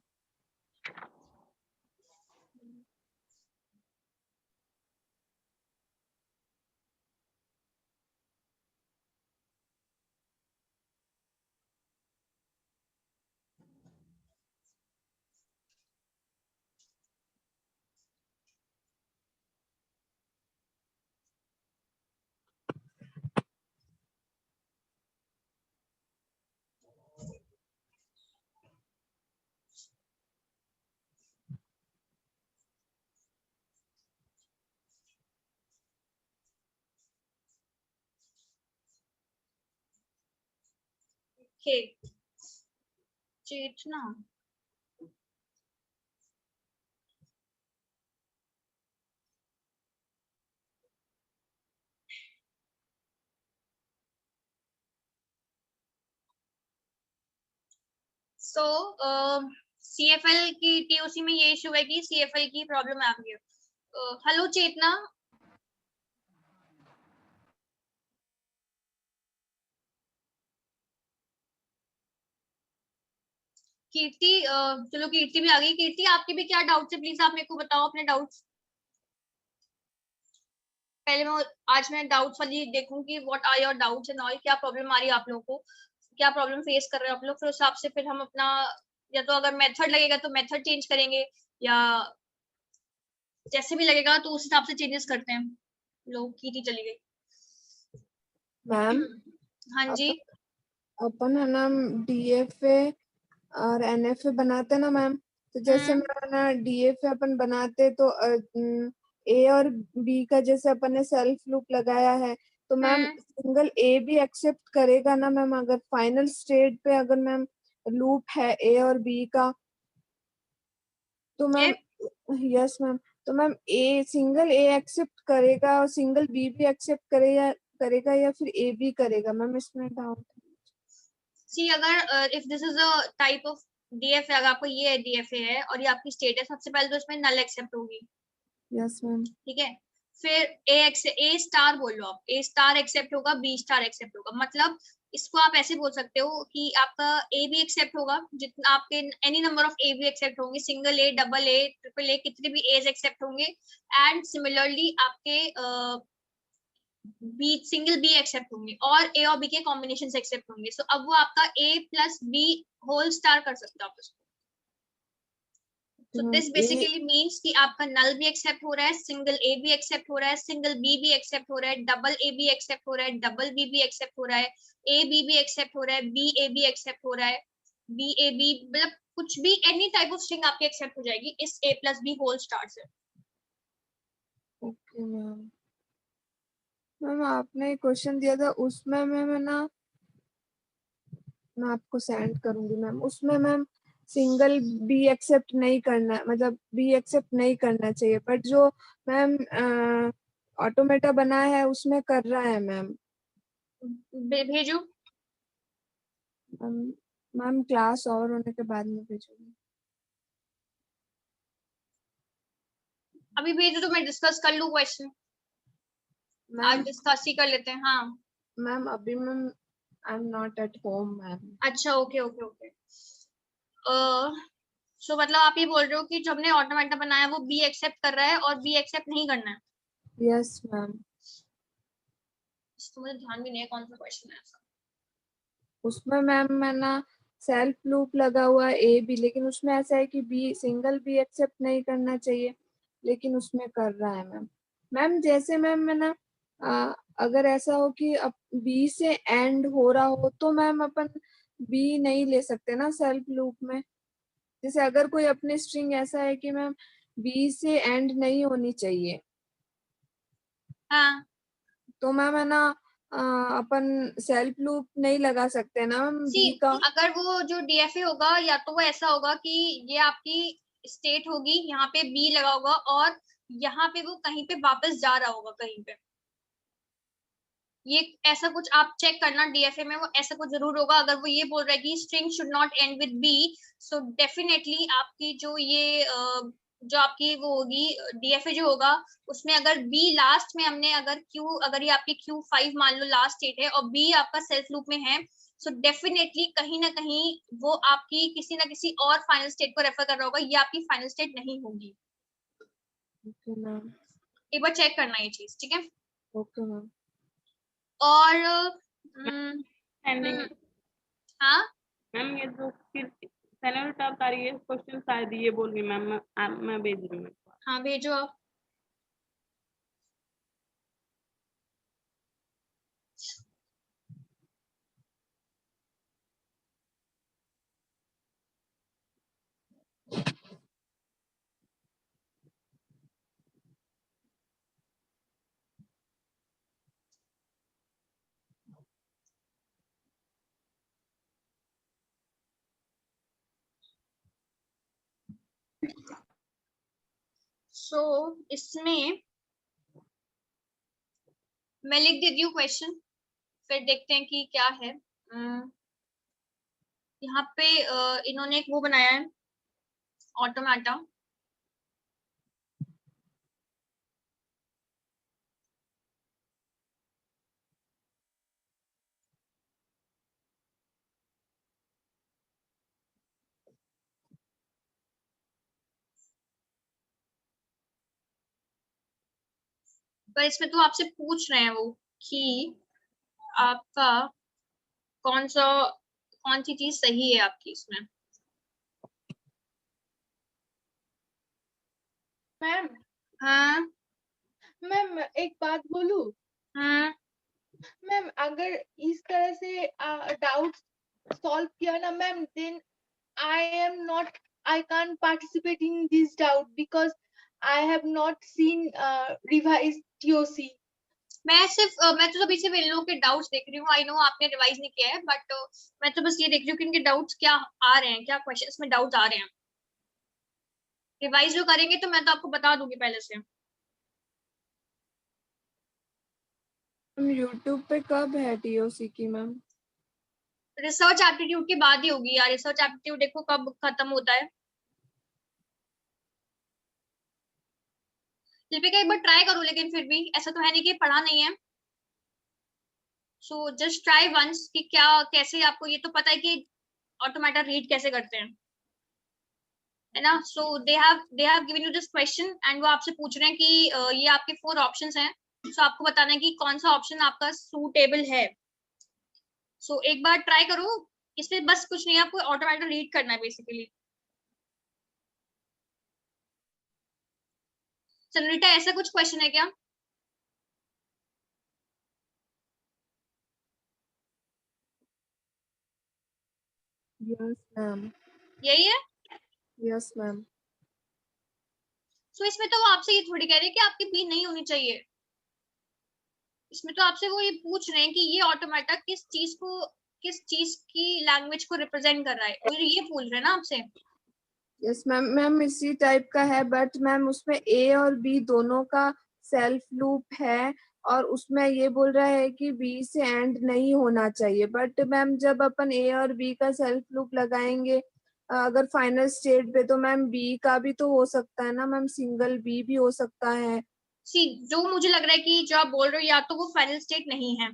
ओके चेतना सो सीएफएल की टीओसी में ये इशू है कि सीएफएल की प्रॉब्लम आ गई है। हेलो चेतना, कीर्ति चलो कीर्ति भी आ गई। कीर्ति आपके भी क्या डाउट्स है, प्लीज आप मेरे को बताओ अपने डाउट्स। पहले मैं आज मैं डाउट्स वाली देखूं कि what are your doubts and all, क्या प्रॉब्लम आ रही है आप लोगों को, क्या प्रॉब्लम फेस कर रहे हो आप लोग, फिर उस हिसाब से फिर हम अपना, या तो अगर मेथड लगेगा तो मेथड चेंज करेंगे, या जैसे भी लगेगा तो उस हिसाब से चेंजेस करते हैं। लोग कीर्ति चली गई। मैम हाँ जी अपन है ना डीएफए और एनएफए बनाते ना मैम, तो जैसे मैं ना डीएफए अपन बनाते तो ए और बी का जैसे अपन ने सेल्फ लूप लगाया है, तो मैम सिंगल ए भी एक्सेप्ट करेगा ना मैम, अगर फाइनल स्टेट पे अगर मैम लूप है ए और बी का, तो मैम यस मैम, तो ma'am A single A accept करेगा और सिंगल बी भी एक्सेप्ट करेगा या फिर ए बी करेगा मैम, इसमें डाउट। सी अगर if this is a type of DFA, अगर आपको ये डीएफए है और ये आपकी स्टेट है, सबसे पहले तो इसमें नल एक्सेप्ट होगी। Yes ma'am. ठीक है, फिर ए स्टार बोल लो आप, ए स्टार एक्सेप्ट होगा, बी स्टार एक्सेप्ट होगा। मतलब इसको आप ऐसे बोल सकते हो कि आपका ए भी एक्सेप्ट होगा, जितना आपके एनी नंबर ऑफ ए भी एक्सेप्ट होंगे, single A, double A, triple A, कितने भी एज एक्सेप्ट होंगे। एंड सिमिलरली आपके बी सिंगल बी एक्सेप्ट होंगे और ए और बी के कॉम्बिनेशन एक्सेप्ट होंगे। सो अब वो आपका ए प्लस बी होल स्टार कर सकते हो आप उसको। So this basically means कि आपका नल भी एक्सेप्ट हो रहा है, सिंगल ए भी एक्सेप्ट हो रहा है, सिंगल बी भी एक्सेप्ट हो रहा है, डबल ए भी एक्सेप्ट हो रहा है, डबल बी भी एक्सेप्ट हो रहा है, ए बी भी एक्सेप्ट हो रहा है, बी ए भी एक्सेप्ट हो रहा है, बी ए बी, मतलब कुछ भी एनी टाइप ऑफ स्ट्रिंग आपकी एक्सेप्ट हो जाएगी इस ए प्लस बी होल स्टार से। Okay ma'am. मैम आपने क्वेश्चन दिया था उसमें मैं ना मैं आपको सेंड करूंगी मैम, उसमें मैम सिंगल बी एक्सेप्ट नहीं करना, मतलब बी एक्सेप्ट नहीं करना चाहिए, बट जो मैम ऑटोमेटा बना है उसमें कर रहा है मैम। भेजो मैम क्लास ओवर होने के बाद में भेजूंगी। अभी भेजो तो मैं डिस्कस कर लूँ क्वेश्चन, आज मैम डिस्कस ही कर लेते हैं। हाँ मैम अभी ma'am I am not at home ma'am. अच्छा ओके ओके ओके। सो मतलब आप ये बोल रहे हो कि जो हमने ऑटोमेटा बनाया वो बी एक्सेप्ट कर रहा है और बी एक्सेप्ट नहीं करना है। Yes ma'am. तो मुझे ध्यान भी नहीं है कौन सा क्वेश्चन है ऐसा। उसमें मैम मैं ना सेल्फ लूप लगा हुआ है ए बी, लेकिन उसमें ऐसा है कि बी सिंगल बी एक्सेप्ट नहीं करना चाहिए, लेकिन उसमें कर रहा है मैम। मैम जैसे मैम मैं ना अगर ऐसा हो कि अब बी से एंड हो रहा हो तो मैम अपन बी नहीं ले सकते ना सेल्फ लूप में। जैसे अगर कोई अपनी स्ट्रिंग ऐसा है कि मैम बी से एंड नहीं होनी चाहिए, हाँ तो मैम है ना अपन सेल्फ लूप नहीं लगा सकते ना मैम सी बी का। अगर वो जो डीएफए होगा या तो वो ऐसा होगा कि ये आपकी स्टेट होगी, यहाँ पे बी लगा होगा और यहाँ पे वो कहीं पे वापस जा रहा होगा कहीं पे। ये ऐसा कुछ आप चेक करना डीएफए में, वो ऐसा कुछ जरूर होगा। अगर वो ये बोल रहा है कि string should not end with B, so definitely आपकी जो ये जो आपकी वो होगी डीएफए जो होगा, उसमें अगर बी लास्ट में हमने अगर क्यू, अगर ये आपकी Q5 मान लो लास्ट स्टेट है और बी आपका सेल्फ लूप में है, सो डेफिनेटली कहीं ना कहीं वो आपकी किसी ना किसी और फाइनल स्टेट को रेफर कर रहा होगा, ये आपकी फाइनल स्टेट नहीं होगी। Okay ma'am. एक बार चेक करना ये चीज, ठीक है। Okay ma'am. और एंडिंग हाँ मैम, ये जो फिर चैनल टॉप आ रही है क्वेश्चन शायद ये बोल रही मैम, मैं भेज रही हूँ। हाँ भेजो आप। सो इसमें मैं लिख देती हूँ क्वेश्चन, फिर देखते हैं कि क्या है। यहाँ पे इन्होंने एक वो बनाया है, ऑटोमेटा। पर इसमें तो आपसे पूछ रहे हैं वो कि आपका कौन सी चीज सही है आपकी इसमें। मैम हाँ मैम एक बात बोलूं? हाँ मैम अगर इस तरह से डाउट सॉल्व किया ना ma'am, then I can't participate in this doubt because I have not seen revised TOC. मैं तो अभी सिर्फ इन लोगों के डाउट्स देख रही हूँ। आई नो आपने रिवाइज नहीं किया है, बट मैं तो बस ये देख रही हूँ कि इनके डाउट्स क्या आ रहे हैं, क्या क्वेश्चन में डाउट्स आ रहे हैं। रिवाइज जो करेंगे तो मैं तो आपको बता दूंगी पहले से। मैम यूट्यूब पे कब है टीओसी की मैम? रिसर्च एप्टीट्यूड के बाद ही होगी यार। रिसर्च एप्टीट्यूड देखो कब खत्म होता है। लिपिका एक बार ट्राई करो, लेकिन फिर भी ऐसा तो है नहीं कि पढ़ा नहीं है। सो जस्ट ट्राई वंस कि क्या कैसे आपको ये तो पता है कि ऑटोमेटा रीड कैसे करते हैं, है ना। So they have given you this question and वो आपसे पूछ रहे हैं कि ये आपके 4 ऑप्शंस हैं। सो आपको बताना है कि कौन सा ऑप्शन आपका सूटेबल है। सो एक बार ट्राई करो। इसमें बस कुछ नहीं है, आपको ऑटोमेटिक रीड करना है बेसिकली। सनरीटा ऐसा कुछ क्वेश्चन है क्या? Yes ma'am. यही है। Yes ma'am. सो इसमें तो वो आपसे ये थोड़ी कह रहे हैं कि आपकी बी नहीं होनी चाहिए। इसमें तो आपसे वो ये पूछ रहे हैं कि ये ऑटोमेटा किस चीज की लैंग्वेज को रिप्रेजेंट कर रहा है, वो ये पूछ रहे हैं ना आपसे। Yes ma'am. मैम इसी टाइप का है, बट मैम उसमें ए और बी दोनों का सेल्फ लूप है, और उसमें ये बोल रहा है कि बी से एंड नहीं होना चाहिए। बट मैम जब अपन ए और बी का सेल्फ लूप लगाएंगे अगर फाइनल स्टेट पे, तो मैम बी का भी तो हो सकता है ना मैम, सिंगल बी भी हो सकता है। सी जो मुझे लग रहा है कि जो आप बोल रहे हो या तो वो फाइनल स्टेट नहीं है,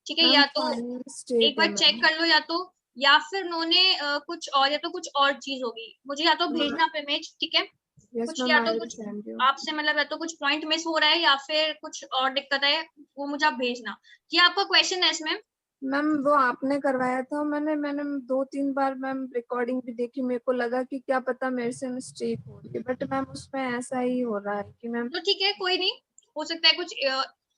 ठीक है, मैम या तो फाइनल एक स्टेट है बार चेक मैम। कर लो, या तो या फिर उन्होंने कुछ और, या तो कुछ और चीज होगी। मुझे या तो भेजना आप इमेज, ठीक है। यस कुछ मैम, या आई तो विल कुछ सेंड यू। आपसे मतलब या तो कुछ पॉइंट मिस हो रहा है या फिर कुछ और दिक्कत है, वो मुझे आप भेजना। ये आपका क्वेश्चन है इसमें। मैम वो आपने करवाया था, मैंने मैंने 2-3 बार मैम रिकॉर्डिंग भी देखी, मेरे को लगा कि क्या पता मेरे से मिस्टेक हो रही है, बट मैम उसमें ऐसा ही हो रहा है कि मैम। तो ठीक है, कोई नहीं, हो सकता है कुछ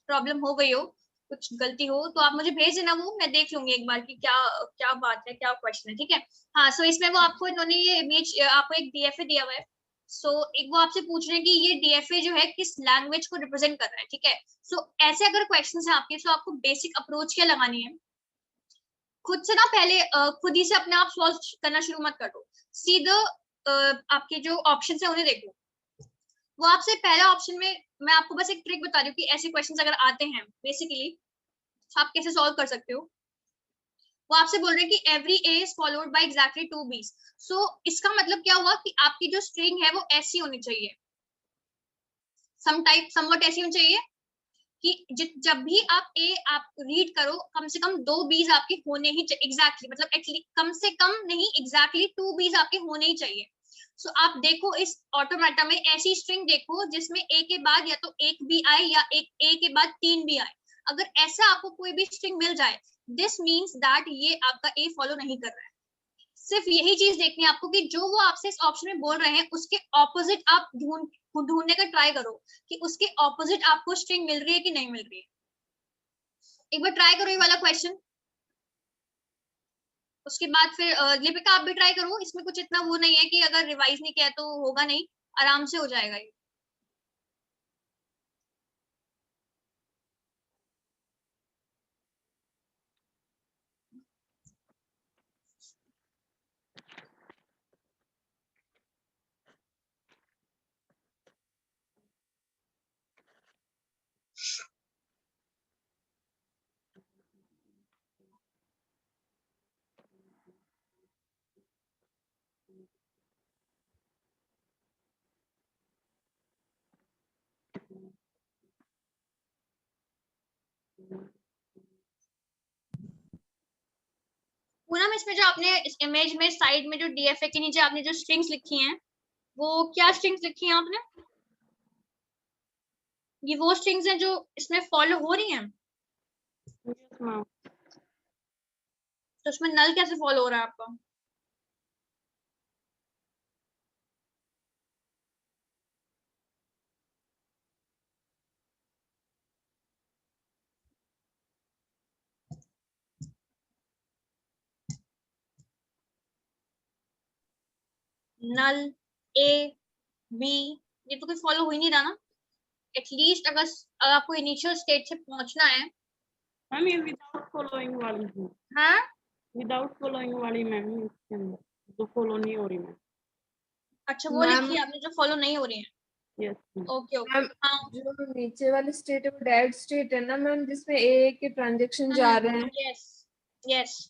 प्रॉब्लम हो गई हो, कुछ गलती हो, तो आप मुझे भेज देना, वो मैं देख लूंगी एक बार कि क्या क्या बात है, क्या क्वेश्चन है, ठीक है। हाँ, सो इसमें वो आपको इन्होंने ये इमेज आपको एक डीएफए दिया हुआ है। सो एक वो आपसे पूछ रहे हैं कि ये डीएफए जो है किस लैंग्वेज को रिप्रेजेंट कर रहा है, ठीक है। सो ऐसे अगर क्वेश्चन है आपके, तो आपको बेसिक अप्रोच क्या लगानी है, खुद से ना पहले खुद ही से अपने आप सॉल्व करना शुरू मत करो। सीधा आपके जो ऑप्शन है उन्हें देखो। वो आपसे पहला ऑप्शन में, मैं आपको बस एक ट्रिक बता रही हूँ कि ऐसे क्वेश्चंस अगर आते हैं बेसिकली तो आप कैसे सॉल्व कर सकते हो। वो आपसे बोल रहे हैं कि every A is followed by exactly 2 बीस। सो इसका मतलब क्या हुआ कि आपकी जो स्ट्रिंग है वो ऐसी होनी चाहिए, समवट ऐसी होनी चाहिए कि जब भी आप रीड करो, कम से कम 2 बीज आपके होने ही एग्जैक्टली, मतलब एटलीस्ट कम से कम नहीं, एग्जैक्टली 2 बीज आपके होने ही चाहिए। सो आप देखो इस ऑटोमेटा में ऐसी स्ट्रिंग देखो जिसमें ए के बाद या तो एक भी आए या एक ए के बाद 3 भी आए। अगर ऐसा आपको कोई भी स्ट्रिंग मिल जाए, दिस मीन्स दैट ये आपका ए फॉलो नहीं कर रहा है। सिर्फ यही चीज देखनी है आपको कि जो वो आपसे इस ऑप्शन में बोल रहे हैं उसके ऑपोजिट आप ढूंढने का ट्राई करो कि उसके ऑपोजिट आपको स्ट्रिंग मिल रही है कि नहीं मिल रही है। एक बार ट्राई करो ये वाला क्वेश्चन। उसके बाद फिर लिपिका आप भी ट्राई करो। इसमें कुछ इतना वो नहीं है कि अगर रिवाइज नहीं किया तो होगा नहीं, आराम से हो जाएगा ये। पूनम, इसमें जो आपने इस इमेज में साइड में जो डीएफए के नीचे आपने जो स्ट्रिंग्स लिखी हैं, वो क्या स्ट्रिंग्स लिखी हैं आपने? ये वो स्ट्रिंग्स हैं जो इसमें फॉलो हो रही हैं? Yes ma'am. तो उसमें नल कैसे फॉलो हो रहा है आपका? नल, ए, बी, ये तो कोई फॉलो हो ही नहीं रहा ना। एटलीस्ट अगर आपको इनिशियल स्टेट से पहुंचना है। मैम ये विदाउट फॉलोइंग वाली है, हाँ, विदाउट फॉलोइंग वाली मैम इसके अंदर जो फॉलो नहीं हो रही मैम। अच्छा वो मैम लिखी है आपने जो फॉलो नहीं हो रही है। यस ओके ओके, मैम हाँ। जो नीचे वाली स्टेट है वो डेड स्टेट है ना मैम, जिसमें ए के ट्रांजेक्शन जा रहे हैं। Yes yes.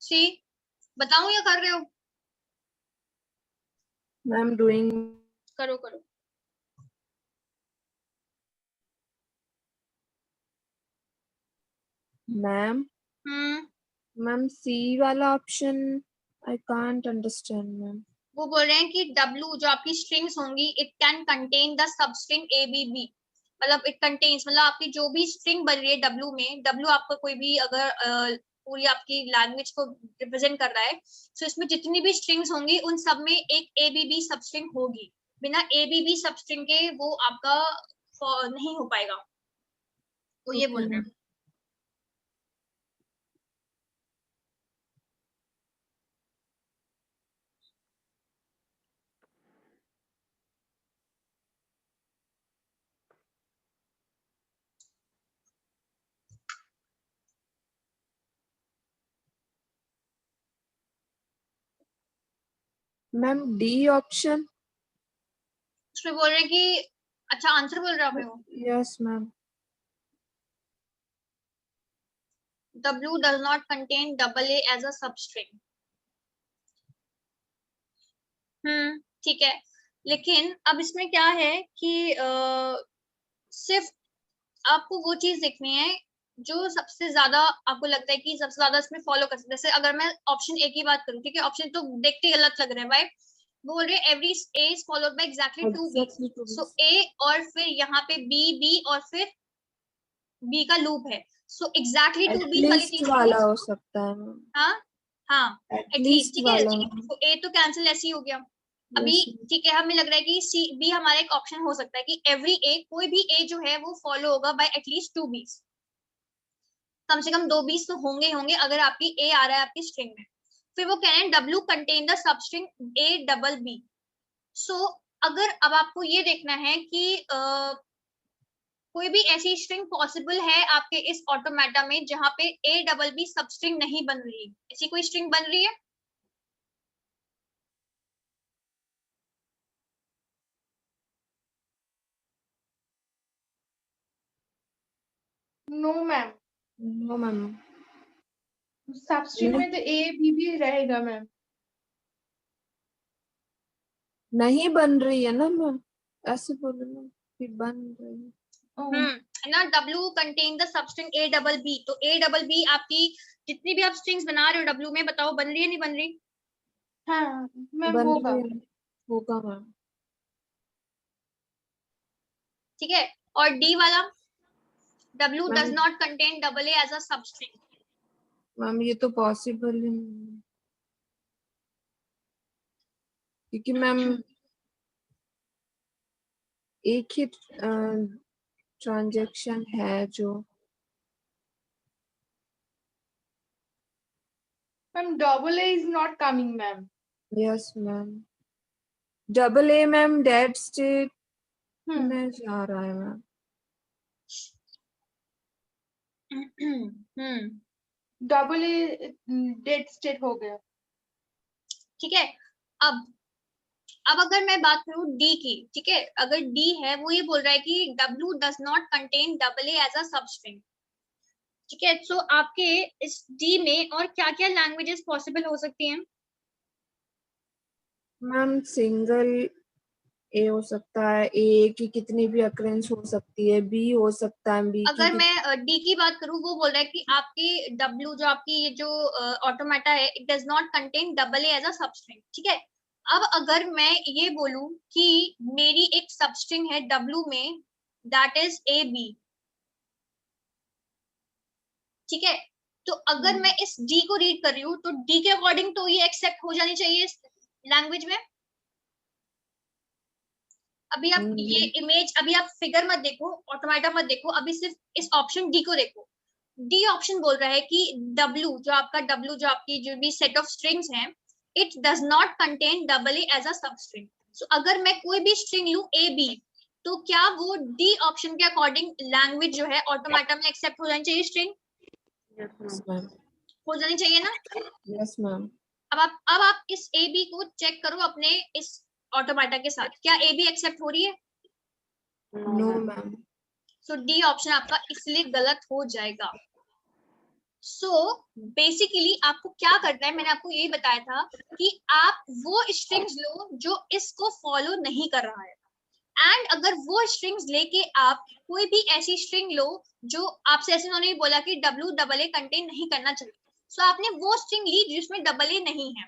सी, बताऊं या कर रहे हो? Ma'am doing. करो करो। मैम मैम सी वाला option I can't understand ma'am. वो बोल रहे हैं कि W जो आपकी स्ट्रिंग्स होंगी, it can contain the substring A B B. मतलब इट कंटेन्स, मतलब आपकी जो भी स्ट्रिंग बन रही है W में, W आपका कोई भी अगर पूरी आपकी लैंग्वेज को रिप्रेजेंट कर रहा है, तो इसमें जितनी भी स्ट्रिंग्स होंगी उन सब में एक A B B substring होगी। बिना A B B substring के वो आपका नहीं हो पाएगा। वो ये बोल ओके रहे मैम। हैं। Ma'am D option. उसमें बोल रहे हैं कि, अच्छा आंसर बोल रहे हो? Yes ma'am. W does not contain double A as a substring। ठीक है। लेकिन अब इसमें क्या है कि सिर्फ आपको वो चीज देखनी है जो सबसे ज्यादा आपको लगता है कि सबसे ज्यादा इसमें फॉलो कर सकते हैं। जैसे अगर मैं ऑप्शन ए की बात करूं, ठीक है, ऑप्शन तो देखते ही गलत लग रहे हैं भाई। बोल रहे every A is followed by exactly two B. Exactly two so A और फिर यहाँ पे बी बी और फिर बी का लूप है। सो एग्जैक्टली टू बी वाली एटलीस्ट चीज को, वाला हो सकता है मैम। हाँ हाँ, एटलीस्ट, एटलीस्ट ठीक है वाला। ठीक है, तो ए तो कैंसिल ऐसे ही हो गया। अभी यस। ठीक है, हमें लग रहा है कि सी बी हमारा एक ऑप्शन हो सकता है कि एवरी ए, कोई भी ए जो है वो फॉलो होगा बाय एटलीस्ट टू बीस। कम से कम दो बीस तो होंगे ही होंगे अगर आपकी ए आ रहा है आपकी स्ट्रिंग में। फिर वो कह रहे हैं W contain the substring A double B. So अगर अब आपको ये देखना है कि कोई भी ऐसी स्ट्रिंग पॉसिबल है आपके इस ऑटोमेटा में जहां पे A double B substring नहीं बन रही, ऐसी कोई स्ट्रिंग बन रही है? No ma'am, no ma'am. Substring में तो ए बी भी रहेगा मैम। नहीं बन रही है ना मैम, ऐसे बोलो ना कि बन रही है। ना, W contain the substring A double B, तो ए डबल बी आपकी जितनी भी आप स्ट्रिंग्स बना रहे हो W में, बताओ बन रही है नहीं बन रही? हाँ मैम बन होगा। रही है, होगा मैम। ठीक है। और डी वाला, W ma'am does not contain double A as a substring। Ma'am ये तो पॉसिबल ही नहीं है, क्योंकि मैम एक ही ट्रांजैक्शन है जो। Ma'am double A is not coming ma'am. Yes ma'am, double A ma'am dead state में जा रहा है ma'am. Double a dead state हो गया। ठीक है। अब अब अगर मैं बात करूँ डी की, ठीक है, अगर डी है वो ये बोल रहा है कि W does not contain double A as a substring, ठीक है। सो आपके इस डी में और क्या क्या लैंग्वेजेस पॉसिबल हो सकती हैं? मैम सिंगल ए हो सकता है, ए की कितनी भी अक्रेंस हो सकती है, बी हो सकता है, बी की अगर मैं डी की बात करूं, वो बोल रहा है कि आपकी W जो आपकी ये जो ऑटोमेटा है, it does not contain double A as a substring, ठीक है। अब अगर मैं ये बोलूं कि मेरी एक सबस्ट्रिंग है W में, दैट इज ए बी, ठीक है। तो अगर मैं इस डी को रीड कर रही हूँ तो डी के अकॉर्डिंग तो ये एक्सेप्ट हो जानी चाहिए इस लैंग्वेज में। अभी आप ये इमेज, अभी आप फिगर मत देखो, ऑटोमेटा मत देखो, अभी सिर्फ इस ऑप्शन डी को देखो। डी ऑप्शन बोल रहा है कि W जो आपका W जो आपकी जो भी सेट ऑफ स्ट्रिंग्स हैं, it does not contain double A as a substring. So अगर मैं कोई भी स्ट्रिंग लूं ए बी, तो क्या वो डी ऑप्शन के अकॉर्डिंग लैंग्वेज जो है ऑटोमेटा में एक्सेप्ट हो जानी चाहिए स्ट्रिंग? Yes ma'am. हो जानी चाहिए ना? Yes ma'am. अब आप इस ए बी को चेक करो अपने इस ऑटोमेटा के साथ, क्या ए बी एक्सेप्ट हो रही है? No ma'am. So D option आपका इसलिए गलत हो जाएगा। सो बेसिकली आपको क्या करना है, मैंने आपको यही बताया था कि आप वो स्ट्रिंग्स लो जो इसको फॉलो नहीं कर रहा है, एंड अगर वो स्ट्रिंग्स लेके आप कोई भी ऐसी स्ट्रिंग लो जो आपसे, ऐसे उन्होंने बोला कि W डबल ए कंटेन नहीं करना चाहिए, सो आपने वो स्ट्रिंग ली जिसमें डबल ए नहीं है,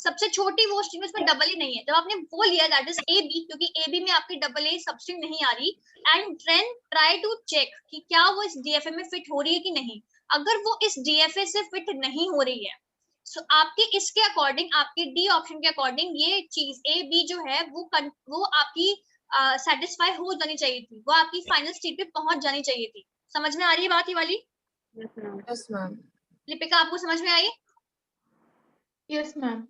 सबसे छोटी वो स्ट्रिंग उसमें डबल ए नहीं है, जब आपने वो लिया दैट इज ए बी, क्योंकि ए बी में आपकी डबल ए सबस्ट्रिंग नहीं आ रही, and then try to check कि क्या वो इस डीएफए में फिट हो रही है कि नहीं। अगर वो इस डीएफए से फिट नहीं हो रही है, सो आपके इसके अकॉर्डिंग, आपके डी ऑप्शन के अकॉर्डिंग ये चीज ए बी जो है वो आपकी सेटिस्फाई हो जानी चाहिए थी, वो आपकी फाइनल स्टेट पे पहुंच जानी चाहिए थी। समझ में आ रही है बात ये वाली? Yes ma'am. लिपिका आपको समझ में आई? Yes ma'am.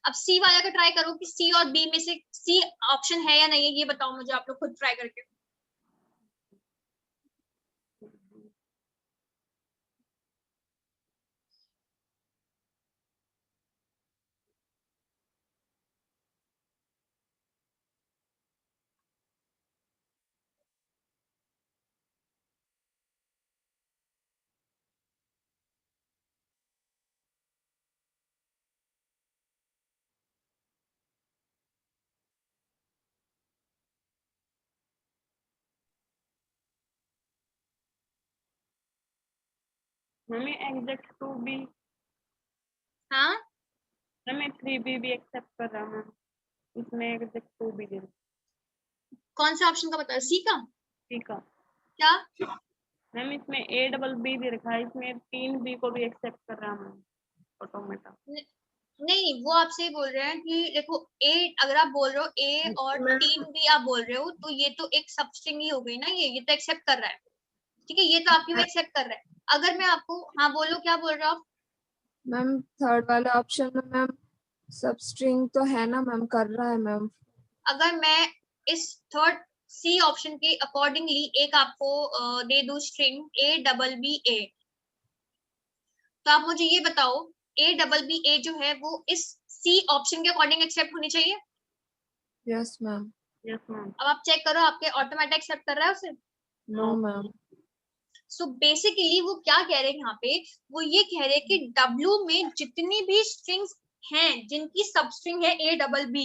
अब सी वाला का ट्राई करो कि सी और बी में से सी ऑप्शन है या नहीं है, ये बताओ मुझे आप लोग खुद ट्राई करके। मम्मी एग्जैक्ट 2B, हाँ, मैं 3B भी एक्सेप्ट कर रहा हूँ, इसमें एग्जैक्ट 2B दे कौन से ऑप्शन का बताया? सी का? ठीक है क्या? मैम, इसमें A डबल B दे रखा है, इसमें 3B को भी एक्सेप्ट कर रहा हूँ ऑटोमेटा। नहीं, वो आपसे बोल रहे हैं कि देखो ए, अगर आप बोल रहे हो ए और 3B आप बोल रहे हो, तो ये तो एक सबस्ट्रिंग ही हो गई ना, ये तो एक्सेप्ट कर रहा है, ठीक है, ये तो आपकी वो एक्सेप्ट कर रहा है। अगर मैं आपको, हाँ बोलो, क्या बोल रहे हो आप? मैम थर्ड वाला ऑप्शन में मैम सबस्ट्रिंग तो है ना मैम, कर रहा है मैम। अगर मैं इस थर्ड सी ऑप्शन के अकॉर्डिंगली एक आपको दे दूं स्ट्रिंग ए डबल बी ए, तो आप मुझे ये बताओ ए डबल बी ए जो है वो इस सी ऑप्शन के अकॉर्डिंग एक्सेप्ट होनी चाहिए? Yes ma'am. Yes ma'am. अब आप चेक करो आपके ऑटोमेटिक एक्सेप्ट कर रहा है उसे? No ma'am. सो बेसिकली वो क्या कह रहे हैं यहाँ पे, वो ये कह रहे हैं कि W में जितनी भी स्ट्रिंग्स हैं जिनकी सबस्ट्रिंग है ए डबल बी,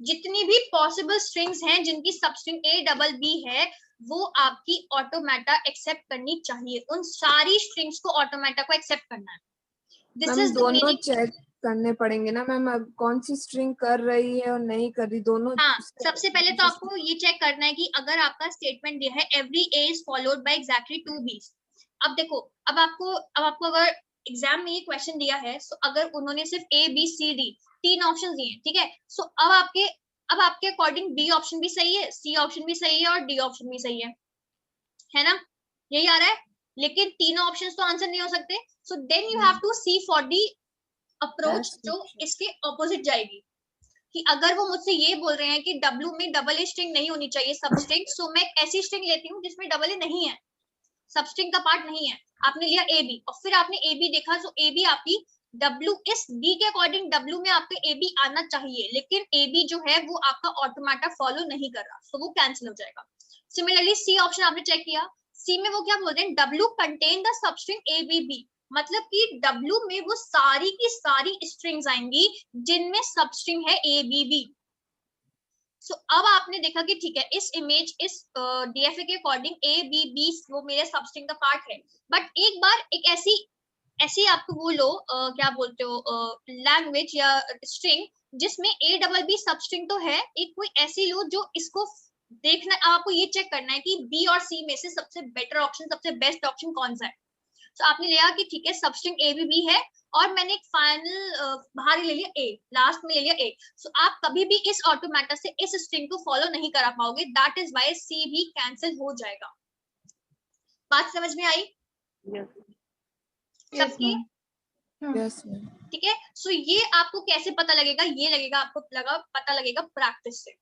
जितनी भी पॉसिबल स्ट्रिंग्स हैं जिनकी सबस्ट्रिंग ए डबल बी है, वो आपकी ऑटोमेटा एक्सेप्ट करनी चाहिए, उन सारी स्ट्रिंग्स को ऑटोमेटा को एक्सेप्ट करना है। दिस मैम इज द दोनों मीनिंग। चेक करने पड़ेंगे ना मैम, अब कौन सी स्ट्रिंग कर रही है और नहीं कर रही, दोनों। हाँ, सबसे पहले तो आपको ये चेक करना है कि अगर आपका स्टेटमेंट दिया है every A is followed by exactly 2 बीस, अब देखो, अब आपको अगर एग्जाम में ये क्वेश्चन दिया है, सो अगर उन्होंने सिर्फ A B C D 3 option दिए, ठीक है, सो अब आपके अकॉर्डिंग बी ऑप्शन भी सही है, सी ऑप्शन भी सही है और डी ऑप्शन भी सही है ना? यही आ रहा है, लेकिन तीनों ऑप्शंस तो आंसर नहीं हो सकते, so then you have to see for the approach जो इसके ऑपोजिट जाएगी। कि अगर वो मुझसे ये बोल रहे हैं कि W में डबल ए स्ट्रिंग नहीं होनी चाहिए सब स्ट्रिंग, सो मैं ऐसी स्ट्रिंग लेती हूँ जिसमें डबल ए नहीं है, सब स्ट्रिंग का पार्ट नहीं है। आपने लिया ए बी और फिर आपने ए बी देखा, सो ए बी आपकी W इस B के अकॉर्डिंग W में आपका AB आना चाहिए, लेकिन AB जो है वो आपका ऑटोमेटा फॉलो नहीं कर रहा, तो वो कैंसिल हो जाएगा। सिमिलरली C ऑप्शन आपने चेक किया, C में वो क्या बोलते हैं, W contain the substring ABB, मतलब कि W में वो सारी की सारी स्ट्रिंग्स आएंगी जिनमें सबस्ट्रिंग है ABB। सो अब आपने देखा कि ठीक है, इस इमेज इस डीएफए के अकॉर्डिंग ABB वो मेरे सबस्ट्रिंग का पार्ट है, बट एक बार एक ऐसी आपको वो लो क्या बोलते हो लैंग्वेज या स्ट्रिंग जिसमें ABB सबस्ट्रिंग तो है, एक कोई ऐसी लो जो इसको देखना, आपको ये चेक करना है कि B और C में से सबसे बेटर ऑप्शन, सबसे बेस्ट ऑप्शन कौन सा है। तो आपने लिया कि ठीक है सबस्ट्रिंग ABB है, और मैंने एक फाइनल बाहर ले लिया A, लास्ट में ले लिया A। सो आप कभी भी इस ऑटोमेटा से इस स्ट्रिंग को फॉलो नहीं करा पाओगे, दैट इज वाई C भी कैंसिल हो जाएगा। बात समझ में आई सबकी? Yes ma'am. ठीक है, सो ये आपको कैसे पता लगेगा, ये लगेगा आपको पता लगेगा प्रैक्टिस से।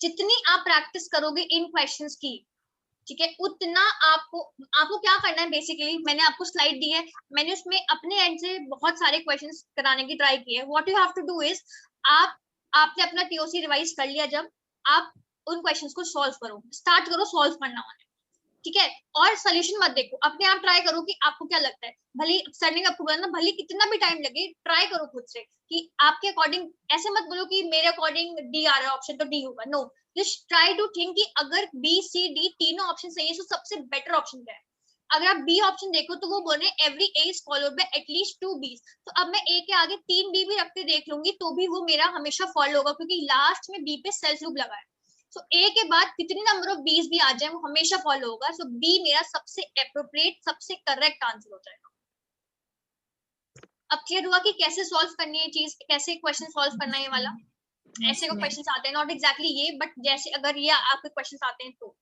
जितनी आप प्रैक्टिस करोगे इन क्वेश्चंस की, ठीक है, उतना आपको क्या करना है बेसिकली, मैंने आपको स्लाइड दी है, मैंने उसमें अपने एंड से बहुत सारे क्वेश्चंस कराने की ट्राई की है। What you have to do is, आपने अपना टीओसी रिवाइज कर लिया, जब आप उन क्वेश्चंस को सॉल्व करो, स्टार्ट करो सॉल्व करना होना, ठीक है, और सोल्यूशन मत देखो, अपने आप ट्राई करो कि आपको क्या लगता है, भले सर ने आपको बोला ना, भले कितना भी टाइम लगे, ट्राई करो खुद से कि आपके अकॉर्डिंग, ऐसे मत बोलो कि मेरे अकॉर्डिंग डी आ रहा है ऑप्शन तो डी होगा, no, just try to think कि अगर बी सी डी तीनों ऑप्शन सही है तो सबसे बेटर ऑप्शन क्या है। अगर आप बी ऑप्शन देखो तो वो बोल रहे हैं every A is followed bye at least 2 बीज, तो अब मैं ए के आगे 3 बी भी रख के देख लूंगी तो भी वो मेरा हमेशा फॉलो होगा, क्योंकि लास्ट में बी पे सेल्फ लूप लगा है। सो ए के बाद कितनी नंबर ऑफ बीज भी आ जाए वो हमेशा फॉलो होगा, सो बी मेरा सबसे एप्रोप्रिएट, सबसे करेक्ट आंसर हो जाएगा। अब क्लियर हुआ कि कैसे सॉल्व करनी है चीज, कैसे क्वेश्चन सॉल्व करना है ये वाला। ऐसे को क्वेश्चंस आते हैं, नॉट एग्जैक्टली ये, बट जैसे अगर ये आपके क्वेश्चंस आते हैं तो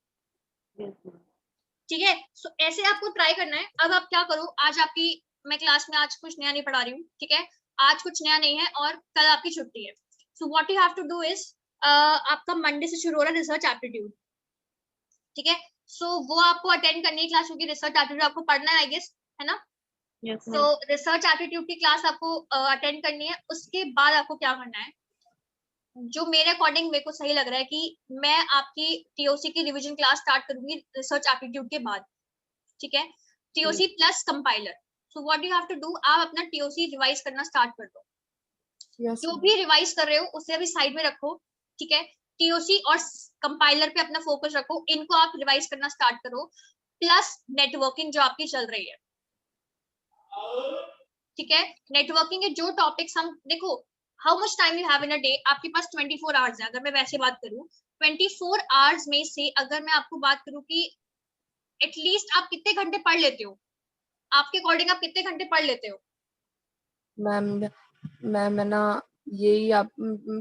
ठीक है। सो ऐसे आपको ट्राई करना है। अब आप क्या करो, आज आपकी मैं क्लास में आज कुछ नया नहीं पढ़ा रही हूँ, ठीक है, आज कुछ नया नहीं है और कल आपकी छुट्टी है। So what you have to do is, आपका मंडे से शुरू हो रहा है रिसर्च एप्टीट्यूड, ठीक है, सो वो आपको अटेंड करनी है क्लास, क्योंकि रिसर्च एप्टीट्यूड आपको पढ़ना है आई गेस, है ना। सो रिसर्च एप्टीट्यूड की क्लास आपको अटेंड करनी है। उसके बाद आपको क्या करना है, जो मेरे अकॉर्डिंग मेरे को सही लग रहा है कि मैं आपकी टीओसी की रिवीजन क्लास स्टार्ट करूंगी रिसर्च एप्टीट्यूड के बाद, ठीक है, TOC plus compiler. So what you have to do, आप अपना टीओसी रिवाइज करना स्टार्ट कर दो। जो भी रिवाइज कर रहे हो उसे अभी साइड में रखो, ठीक है, टीओसी और कंपाइलर पे अपना फोकस रखो, इनको आप रिवाइज करना स्टार्ट करो, प्लस नेटवर्किंग जो आपकी चल रही है, ठीक है। नेटवर्किंग के जो टॉपिक्स हम देखो, how much time you have in a day, आपके पास 24 आवर्स है। अगर मैं वैसे बात करूं 24 आवर्स में से अगर मैं आपको बात करूं कि एटलीस्ट आप कितने घंटे पढ़ लेते हो, आपके अकॉर्डिंग आप कितने घंटे पढ़ लेते हो? मैम है ना, यही आप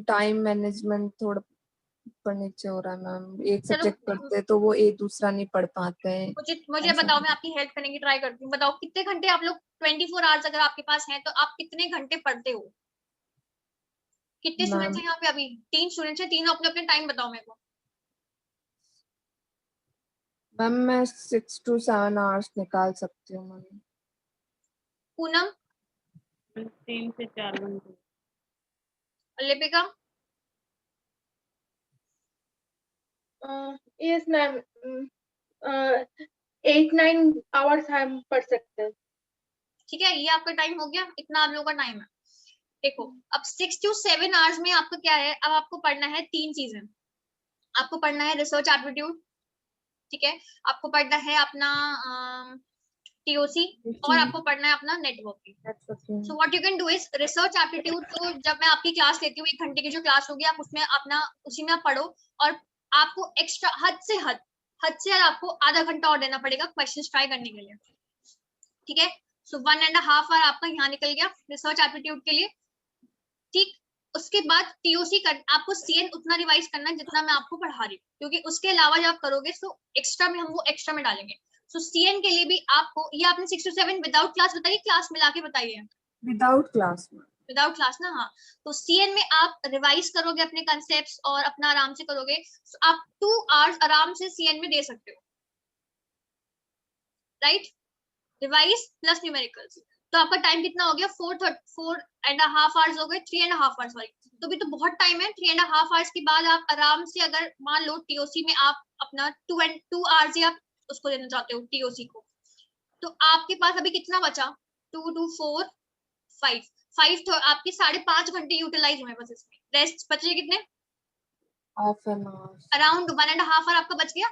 टाइम मैनेजमेंट थोड़ा ऊपर नीचे हो रहा है मैम, एक सब्जेक्ट पढ़ते तो वो एक दूसरा नहीं पढ़ पाते हैं। मुझे बताओ, मैं आपकी हेल्प करने की ट्राई करती हूँ। बताओ कितने घंटे आप लोग 24 आवर्स अगर आपके पास हैं तो आप कितने घंटे पढ़ते हो? कितने स्टूडेंट्स हैं यहाँ पे? अभी 3 स्टूडेंट्स हैं, तीनों अपने अपने टाइम बताओ मेरे को। मैम मैं 6 to 7 आवर्स निकाल सकती हूँ मैम। पूनम? 3 से 4 घंटे। लिपिका? यस मैम, 8-9 आवर्स हम पढ़ सकते हैं। ठीक है, ये आपका टाइम हो गया, इतना आप लोगों का टाइम है। देखो अब 6 to 7 आवर्स में आपको क्या है, अब आपको पढ़ना है 3 चीजें। आपको पढ़ना है रिसर्च एप्टीट्यूड, ठीक है, आपको पढ़ना है अपना टीओसी, और आपको पढ़ना है अपना networking. So what you can do is research aptitude, तो जब मैं आपकी क्लास लेती हूँ 1 घंटे की जो क्लास होगी, आप उसमें अपना उसी में पढ़ो, और आपको एक्स्ट्रा हद से आपको आधा घंटा और देना पड़ेगा क्वेश्चंस ट्राई करने के लिए, ठीक है। सो 1.5 आवर आपका यहाँ निकल गया रिसर्च एप्टीट्यूड के लिए, ठीक। उसके बाद टीओसी कर, आपको सीएन उतना रिवाइज करना है जितना मैं आपको पढ़ा रही हूँ, क्योंकि उसके अलावा जब आप करोगे तो एक्स्ट्रा में हम वो एक्स्ट्रा में डालेंगे। सो सीएन के लिए भी आपको, ये आपने 6 to 7 विदाउट क्लास बताइए, क्लास मिला के बताइए? विदाउट क्लास में। विदाउट क्लास ना, हाँ। तो सीएन में आप रिवाइज करोगे अपने कंसेप्ट्स और अपना आराम से करोगे, so आप 2 आवर्स आराम से सीएन में दे सकते हो, राइट। रिवाइज प्लस न्यूमेरिकल्स तो आपका टाइम कितना हो गया 4.5 आवर्स हो गए, 3.5 आवर्स सॉरी, तो भी तो बहुत टाइम है। 3.5 आवर्स के बाद आप आराम से अगर मान लो टीओसी में आप अपना 2 आवर्स ही आप उसको देना चाहते हो टीओसी को, तो आपके पास अभी कितना बचा 2 2 4 5 तो आपके 5.5 घंटे यूटिलाइज हुए बस इसमें, रेस्ट बचे कितने half an hour. Around 1.5 hour आपका बच गया।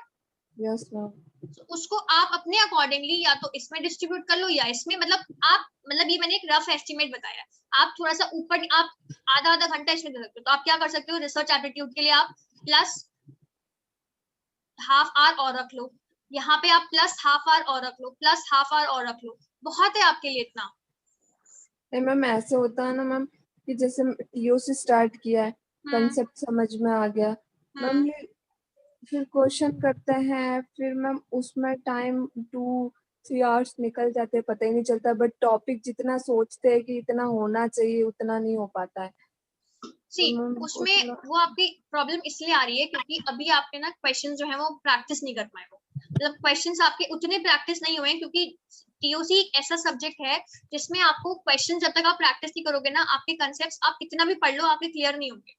Yes ma'am. तो उसको आप अपने अकॉर्डिंगली या तो इसमें डिस्ट्रीब्यूट कर लो या इसमें, मतलब आप मतलब ये मैंने एक रफ एस्टिमेट बताया, आप थोड़ा सा ऊपर आप आधा घंटा इसमें दे सकते हो। तो आप क्या कर सकते हो, रिसर्च एप्टीट्यूड के लिए आप प्लस हाफ आवर और रख लो, यहाँ पे आप प्लस हाफ आवर और रख लो, प्लस हाफ आवर और रख लो, बहुत है आपके लिए इतना। नहीं मैम, ऐसे होता है ना मैम कि जैसे टीओसी स्टार्ट किया है, कंसेप्ट समझ में आ गया मैम, ये फिर क्वेश्चन करते हैं, फिर मैम उसमें टाइम 2-3 आवर्स निकल जाते हैं, पता ही नहीं चलता। बट टॉपिक जितना सोचते हैं कि इतना होना चाहिए उतना नहीं हो पाता है। सी उसमें वो आपकी प्रॉब्लम इसलिए आ रही है क्योंकि अभी आपने ना क्वेश्चन जो है वो प्रैक्टिस नहीं कर पाए हो, मतलब क्वेश्चंस आपके उतने प्रैक्टिस नहीं हुए, क्योंकि टीओसी एक ऐसा सब्जेक्ट है जिसमें आपको क्वेश्चन जब तक आप प्रैक्टिस नहीं करोगे ना, आपके कंसेप्ट्स आप कितना भी पढ़ लो आपके क्लियर नहीं होंगे।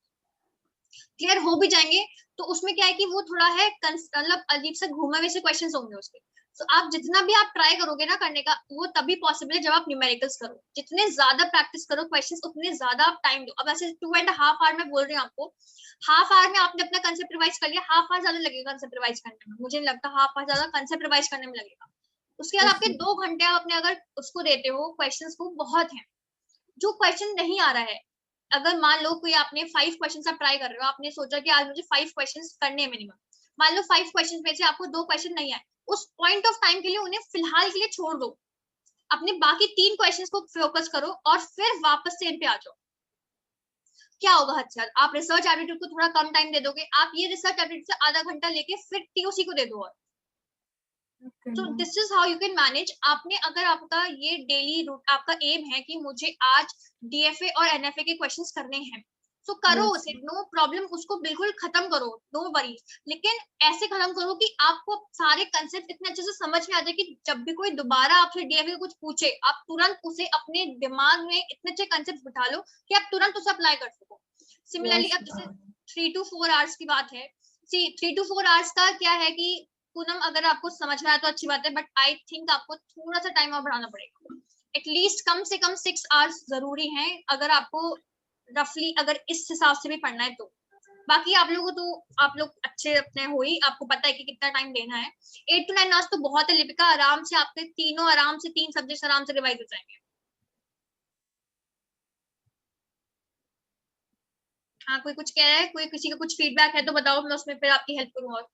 क्लियर हो भी जाएंगे तो उसमें क्या है कि वो थोड़ा है मतलब अजीब से घूमे हुए से क्वेश्चंस होंगे उसके। तो आप जितना भी आप ट्राई करोगे ना करने का, वो तभी पॉसिबल है जब आप न्यूमेरिकल्स करो, जितने ज्यादा प्रैक्टिस करो क्वेश्चंस उतने ज्यादा आप टाइम दो। अब ऐसे 2.5 आवर में बोल रही हूँ आपको, हाफ आवर में आपने अपना कंसेप्ट रिवाइज कर लिया, हाफ आवर ज्यादा लगेगा कंसेप्ट रिवाइज करने में, मुझे नहीं लगता हाफ आवर ज्यादा कंसेप्ट रिवाइज करने में लगेगा। उसके बाद आपके 2 घंटे आप अपने अगर उसको देते हो क्वेश्चंस को, बहुत है। जो क्वेश्चन नहीं आ रहा है, अगर मान लो कोई आपने 5 क्वेश्चन आप ट्राई कर रहे हो, आपने सोचा कि आज मुझे 5 क्वेश्चन करने मिनिमम, मान लो 5 क्वेश्चन में से आपको 2 क्वेश्चन नहीं आए, उस पॉइंट ऑफ टाइम के लिए उन्हें फिलहाल के लिए छोड़ दो, अपने बाकी 3 क्वेश्चंस को फोकस करो और फिर वापस से इन पे आ जाओ। क्या होगा हद से ज्यादा आप रिसर्च एप्टीट्यूड को थोड़ा कम टाइम दे दोगे, आप ये रिसर्च एप्टीट्यूड से आधा घंटा लेके फिर टीओसी को दे दो। और so this is how you can manage। आपने अगर आपका ये डेली रूट आपका एम है कि मुझे आज डीएफए और एनएफए के क्वेश्चंस करने हैं, तो करो उसे, नो प्रॉब्लम, उसको बिल्कुल खत्म करो, नो वरी। लेकिन ऐसे खत्म करो कि आपको सारे कंसेप्ट इतने अच्छे से समझ में आ जाए कि जब भी कोई दोबारा आपसे डीएफए का कुछ पूछे, आप तुरंत उसे अपने दिमाग में इतने अच्छे कंसेप्ट बिठा लो कि आप तुरंत उसे अप्लाई कर सको। सिमिलरली अब जैसे 3 to 4 आवर्स की बात है, 3 to 4 आवर्स का क्या है कि पूनम अगर आपको समझ में आया तो अच्छी बात है, बट आई थिंक आपको थोड़ा सा टाइम और बढ़ाना पड़ेगा, एटलीस्ट कम से कम 6 आवर्स जरूरी हैं अगर आपको रफली अगर इस हिसाब से भी पढ़ना है तो। बाकी आप लोगों तो आप लोग अच्छे अपने हो ही, आपको पता है कि कितना टाइम देना है। 8 to 9 आवर्स तो बहुत है लिपिका, आराम से आपके तीनों आराम से 3 सब्जेक्ट आराम से रिवाइज हो जाएंगे। हाँ कोई कुछ कह रहा है, कोई किसी का कुछ फीडबैक है तो बताओ, मैं उसमें फिर आपकी हेल्प करूँ। और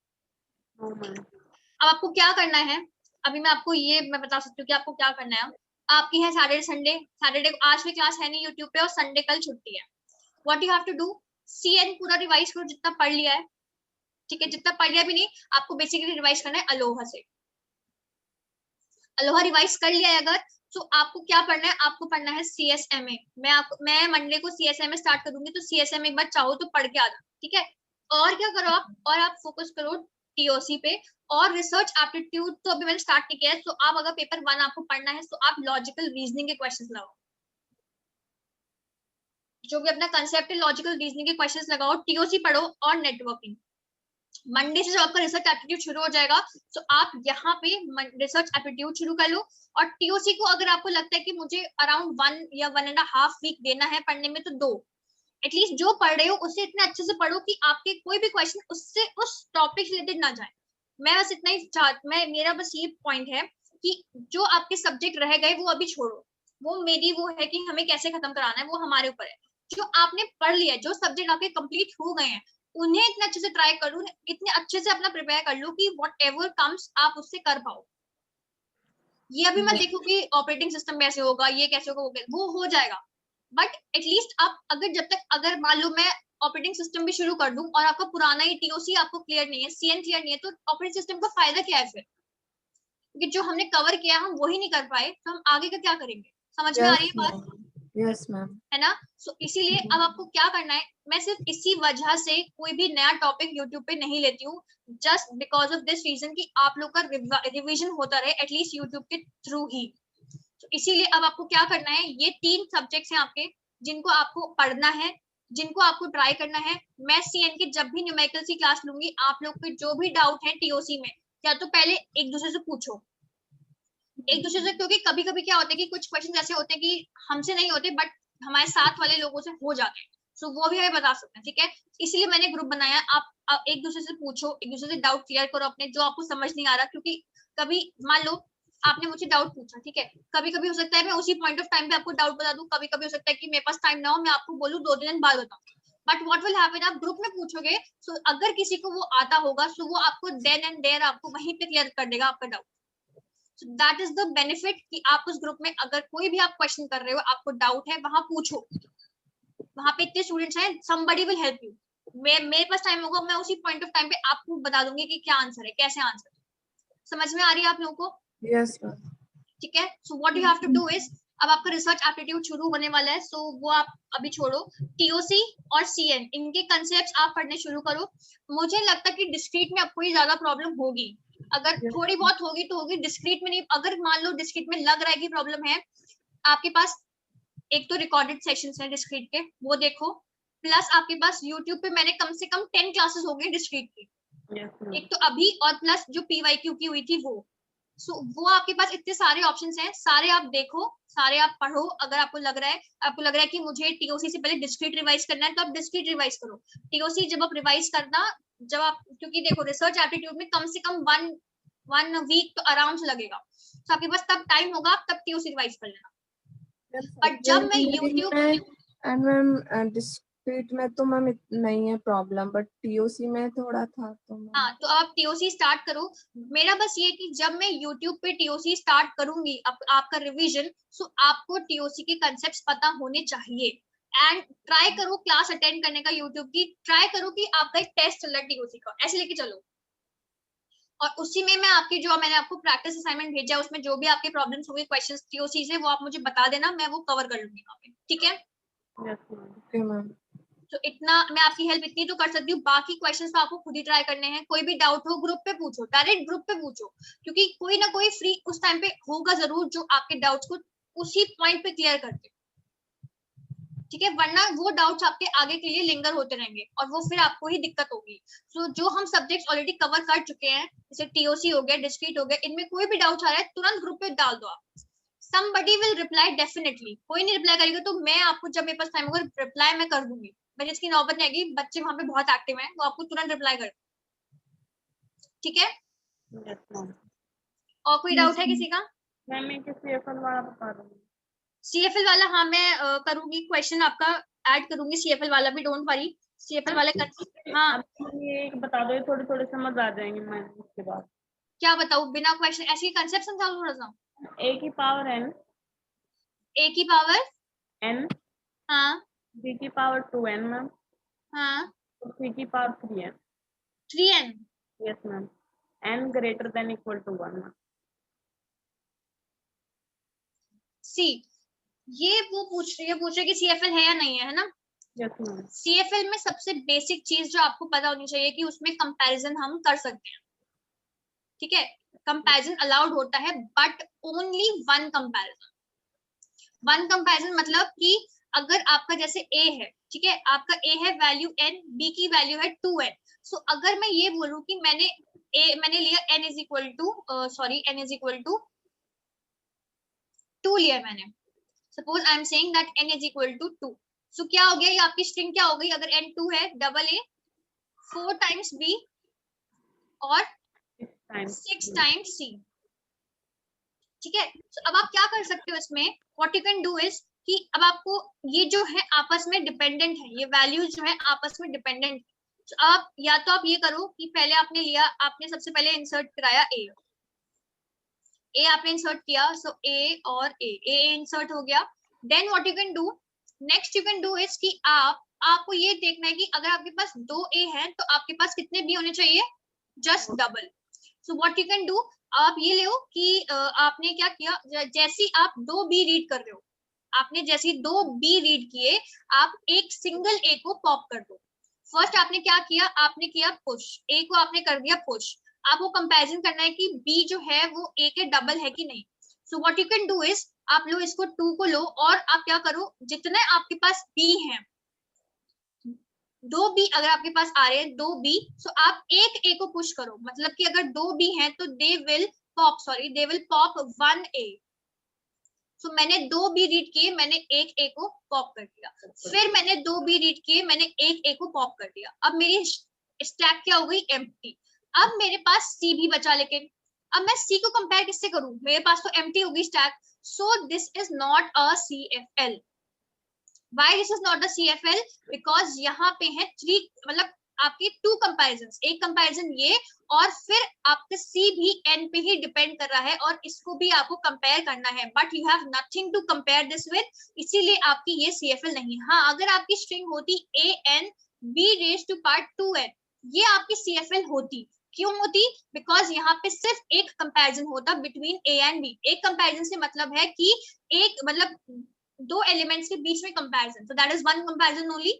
अब आपको क्या करना है, अभी मैं आपको ये मैं बता सकती हूँ कि आपको क्या करना है। आपकी है सैटरडे संडे, सैटरडे आज भी क्लास है नहीं यूट्यूब पे, और संडे कल छुट्टी है। What you have to do, CN पूरा रिवाइज करो जितना पढ़ लिया है, ठीक है, जितना पढ़ लिया भी नहीं, आपको बेसिकली रिवाइज करना है अलोहा से। अलोहा रिवाइज कर लिया है अगर, तो आपको क्या पढ़ना है, आपको पढ़ना है सीएसएमए। मैं मंडे को सीएसएमए स्टार्ट करूंगी, तो सीएसएमए एक बार चाहो तो पढ़ के आ जाओ, ठीक है। और क्या करो आप, और आप फोकस करो टीओसी पे, और रिसर्च एप्टीट्यूड तो अभी मैंने स्टार्ट नहीं किया है। तो आप अगर पेपर 1 आपको पढ़ना है तो आप लॉजिकल रीजनिंग के क्वेश्चंस लगाओ, जो भी अपना कंसेप्ट है लॉजिकल रीजनिंग के क्वेश्चंस लगाओ, टीओसी पढ़ो और नेटवर्किंग। मंडे से जब आपका रिसर्च एप्टीट्यूड शुरू हो जाएगा तो आप यहाँ पे रिसर्च एप्टीट्यूड शुरू कर लो, और टीओसी को अगर आपको लगता है कि मुझे अराउंड 1 या 1.5 वीक देना है पढ़ने में, तो 2 एटलीस्ट जो पढ़ रहे हो उससे इतने अच्छे से पढ़ो कि आपके कोई भी क्वेश्चन उससे उस टॉपिक से रिलेटेड ना जाए। मैं बस इतना ही मेरा बस ये पॉइंट है कि जो आपके सब्जेक्ट रह गए वो अभी छोड़ो, वो मेरी वो है कि हमें कैसे खत्म कराना है, वो हमारे ऊपर है। जो आपने पढ़ लिया, जो सब्जेक्ट आपके कंप्लीट हो गए हैं, उन्हें इतने अच्छे से ट्राई कर लो, इतने अच्छे से अपना प्रिपेयर कर लो कि व्हाट एवर कम्स आप उससे कर पाओ। ये अभी मत देखो कि ऑपरेटिंग सिस्टम कैसे होगा, ये कैसे होगा, वो हो जाएगा, बट एटलीस्ट आप अगर जब तक अगर मान लो मैं ऑपरेटिंग सिस्टम भी शुरू कर दूं और आपका पुराना ही टीओसी आपको क्लियर नहीं है, सीएन क्लियर नहीं है, तो ऑपरेटिंग सिस्टम का फायदा क्या है फिर, क्योंकि जो हमने कवर किया हम वही नहीं कर पाए, तो हम आगे का क्या करेंगे। समझ में आ रही है बात? Yes ma'am. है ना। सो इसीलिए अब आपको क्या करना है, मैं सिर्फ इसी वजह से कोई भी नया टॉपिक यूट्यूब पे नहीं लेती हूँ, just because of this reason कि आप लोग का रिवीजन होता रहे एटलीस्ट यूट्यूब के थ्रू ही। तो इसीलिए अब आपको क्या करना है, ये 3 सब्जेक्ट्स हैं आपके जिनको आपको पढ़ना है, जिनको आपको ट्राई करना है। मैं सीएन की जब भी न्यूमेरिकल्स की क्लास लूंगी, आप लोग के जो भी डाउट है टीओसी में, या तो पहले एक दूसरे से पूछो, एक दूसरे से, क्योंकि कभी कभी क्या होता है कि कुछ क्वेश्चन ऐसे होते हैं कि हमसे नहीं होते बट हमारे साथ वाले लोगों से हो जाते हैं, सो वो भी हमें बता सकते हैं, ठीक है। इसलिए मैंने ग्रुप बनाया, आप एक दूसरे से पूछो, एक दूसरे से डाउट क्लियर करो अपने, जो आपको समझ नहीं आ रहा, क्योंकि कभी मान लो आपने मुझे डाउट पूछा, ठीक है, कभी कभी हो सकता है मैं उसी पॉइंट ऑफ टाइम पे आपको डाउट बता दूं, कभी कभी हो सकता है कि मेरे पास टाइम ना हो, मैं आपको बोलूं 2 दिन बाद बताऊं, बट व्हाट विल हैपन, आप ग्रुप में पूछोगे, सो अगर किसी को वो आता होगा, सो वो आपको देन एंड देयर आपको वहीं पे क्लियर कर देगा आपका doubt. So that is the benefit कि आप उस ग्रुप में अगर कोई भी आप क्वेश्चन कर रहे हो, आपको डाउट है, वहां पूछो, वहां पे इतने स्टूडेंट्स हैं, somebody will help you। मेरे पास टाइम होगा, मैं उसी पॉइंट ऑफ टाइम पे आपको बता दूंगी कि क्या आंसर है, कैसे आंसर है। समझ में आ रही है आप लोगों को? Yes ma'am. ठीक है, so what you have to do is, अब आपका रिसर्च एप्टीट्यूड शुरू होने वाला है, सो वो आप अभी छोड़ो, टीओसी और सीएन इनके कंसेप्ट्स आप पढ़ने शुरू करो। मुझे लगता है कि डिस्क्रीट में आपको ये ज्यादा प्रॉब्लम होगी, अगर थोड़ी बहुत होगी तो होगी, डिस्क्रीट में नहीं। अगर मान लो डिस्क्रीट में लग रहा है कि प्रॉब्लम है, आपके पास एक तो रिकॉर्डेड सेशंस हैं डिस्क्रीट के, वो देखो, प्लस आपके पास यूट्यूब पे मैंने कम से कम 10 क्लासेस हो गई डिस्क्रीट की, एक तो अभी, और प्लस जो पीवाईक्यू की हुई थी वो। सो वो आपके पास इतने सारे ऑप्शंस हैं, सारे आप देखो, सारे आप पढ़ो। अगर आपको लग रहा है कि मुझे टीओसी से पहले डिस्क्रीट रिवाइज करना है, तो आप डिस्क्रीट रिवाइज करो। टीओसी जब आप रिवाइज करना, जब आप, क्योंकि देखो रिसर्च एप्टीट्यूड में कम से कम वन वीक तो आराम से लगेगा, तो आपके पास तब टाइम होगा, आप तब टीओसी रिवाइज कर लेना। बट जब मैं यूट्यूब एंड मैम डिस्क्रीट में तो मैम नहीं है प्रॉब्लम, बट टीओसी में थोड़ा था तो हाँ, तो आप टीओसी स्टार्ट करो। मेरा बस ये कि जब मैं यूट्यूब पे टीओसी स्टार्ट करूंगी, आपका रिवीजन, सो आपको टीओसी के कंसेप्ट्स पता होने चाहिए। एंड ट्राई करो क्लास अटेंड करने का यूट्यूब की, ट्राई करो कि आपका एक टेस्ट चल रहा है टीओसी का, ऐसे लेके चलो। और उसी में मैं आपकी, जो मैंने आपको प्रैक्टिस असाइनमेंट भेजा है, उसमें जो भी आपके प्रॉब्लम्स होंगे क्वेश्चंस टीओसी से, वो आप मुझे बता देना, मैं वो कवर कर लूंगी वहाँ पे, ठीक है। Okay ma'am. तो इतना मैं आपकी हेल्प इतनी तो कर सकती हूँ, बाकी क्वेश्चंस तो आपको खुद ही ट्राई करने हैं। कोई भी डाउट हो ग्रुप पे पूछो, डायरेक्ट ग्रुप पे पूछो, क्योंकि कोई ना कोई फ्री उस टाइम पे होगा जरूर जो आपके डाउट्स को उसी पॉइंट पे क्लियर करते, ठीक है, वरना वो डाउट्स आपके आगे के लिए लिंगर होते रहेंगे और वो फिर आपको ही दिक्कत होगी। सो जो हम सब्जेक्ट्स ऑलरेडी कवर कर चुके हैं, जैसे टीओसी हो गया, डिस्क्रीट हो गया, इनमें कोई भी डाउट आ रहा है, तुरंत ग्रुप पे डाल दो आप। somebody will reply definitely। कोई नहीं रिप्लाई करेगा तो मैं आपको, जब मेरे पास टाइम होगा, रिप्लाई मैं कर दूंगी। मेरी इसकी नौबत नहीं आएगी, बच्चे वहां पे बहुत एक्टिव हैं, वो आपको तुरंत रिप्लाई कर, ठीक है। और कोई डाउट है किसी का? मैम मैं सीएफएल वाला बता दूंगी। सीएफएल वाला, हाँ मैं करूंगी, क्वेश्चन आपका ऐड करूंगी सीएफएल वाला भी, डोंट वरी। सीएफएल वाले हाँ, ये एक बता दो, थोड़े थोड़े समझ आ जाएंगे मैम उसके बाद। क्या बताऊं बिना क्वेश्चन, ऐसे कंसेप्ट समझा दो थोड़ा सा। ए की पावर एन, ए की पावर एन, हाँ, बी की पावर 2n मैम, हाँ, और सी की power 3n। 3n। Yes ma'am, n greater than equal to 1 ma'am. C, ये वो पूछ रही है कि सीएफएल है या नहीं है ना। Yes ma'am. सीएफएल में सबसे बेसिक चीज जो आपको पता होनी चाहिए कि उसमें कंपैरिजन हम कर सकते हैं, ठीक है। कंपैरिजन अलाउड होता है, but only one comparison. One comparison मतलब कि अगर आपका जैसे ए है, ठीक है, आपका ए है वैल्यू n, बी की वैल्यू है 2n। सो अगर मैं ये बोलूं कि मैंने लिया n is equal to n is equal to 2 लिया मैंने, suppose I am saying that n is equal to 2। So क्या हो गया, ये आपकी स्ट्रिंग क्या हो गई, अगर n 2 है, डबल ए 4 टाइम्स b और 6 टाइम्स c, ठीक है। so, अब आप क्या कर सकते हो इसमें, what you can do is कि अब आपको ये जो है आपस में डिपेंडेंट है, ये वैल्यूज जो है आपस में डिपेंडेंट है। so, आप या तो आप ये करो कि पहले आपने लिया, आपने सबसे पहले इंसर्ट कराया ए आपने इंसर्ट किया, सो ए और ए इंसर्ट हो गया। Then what you can do, next you can do is कि आपको ये देखना है कि अगर आपके पास 2 ए हैं तो आपके पास कितने बी होने चाहिए, just double. So what you can do, आप ये लो कि आपने क्या किया, जैसे आप 2 बी रीड कर रहे हो, आपने जैसे 2 बी रीड किए, आप एक सिंगल ए को पॉप कर दो। फर्स्ट आपने क्या किया, आपने किया पुश, ए को आपने कर दिया पुश। आपको कंपैरिजन करना है कि बी जो है वो ए के डबल है कि नहीं। सो what you can do is, आप लो इसको 2 को लो और आप क्या करो, जितने आपके पास बी हैं, 2 बी अगर आपके पास आ रहे हैं 2 बी, सो आप एक ए को पुश करो, मतलब कि अगर 2 बी हैं तो दे विल पॉप 1 ए। सो मैंने 2 बी रीड किए, मैंने एक ए को पॉप कर दिया, फिर मैंने 2 बी रीड किए, मैंने एक ए को पॉप कर दिया। अब मेरी स्टैक क्या हो गई, एम्प्टी। अब मेरे पास सी भी बचा, लेकिन अब मैं सी को कंपेयर किससे करूं, मेरे पास तो एम्प्टी होगी stack. So this is not a CFL। Why this is not a CFL? Because यहाँ पे है 3, मतलब आपके 2 comparisons, एक कंपैरिजन ये, और फिर आपका C भी N पे ही डिपेंड कर रहा है और इसको भी आपको कंपेयर करना है, but you have nothing to compare this with, इसीलिए आपकी ये CFL नहीं। हाँ, अगर आपकी स्ट्रिंग होती AN B raised to power 2N, ये आपकी CFL होती। क्यों होती? बिकॉज यहाँ पे सिर्फ एक कंपैरिजन होता बिटवीन A एंड B। एक कंपैरिजन से मतलब है कि एक, मतलब 2 एलिमेंट्स के बीच में comparison, so that is one comparison only।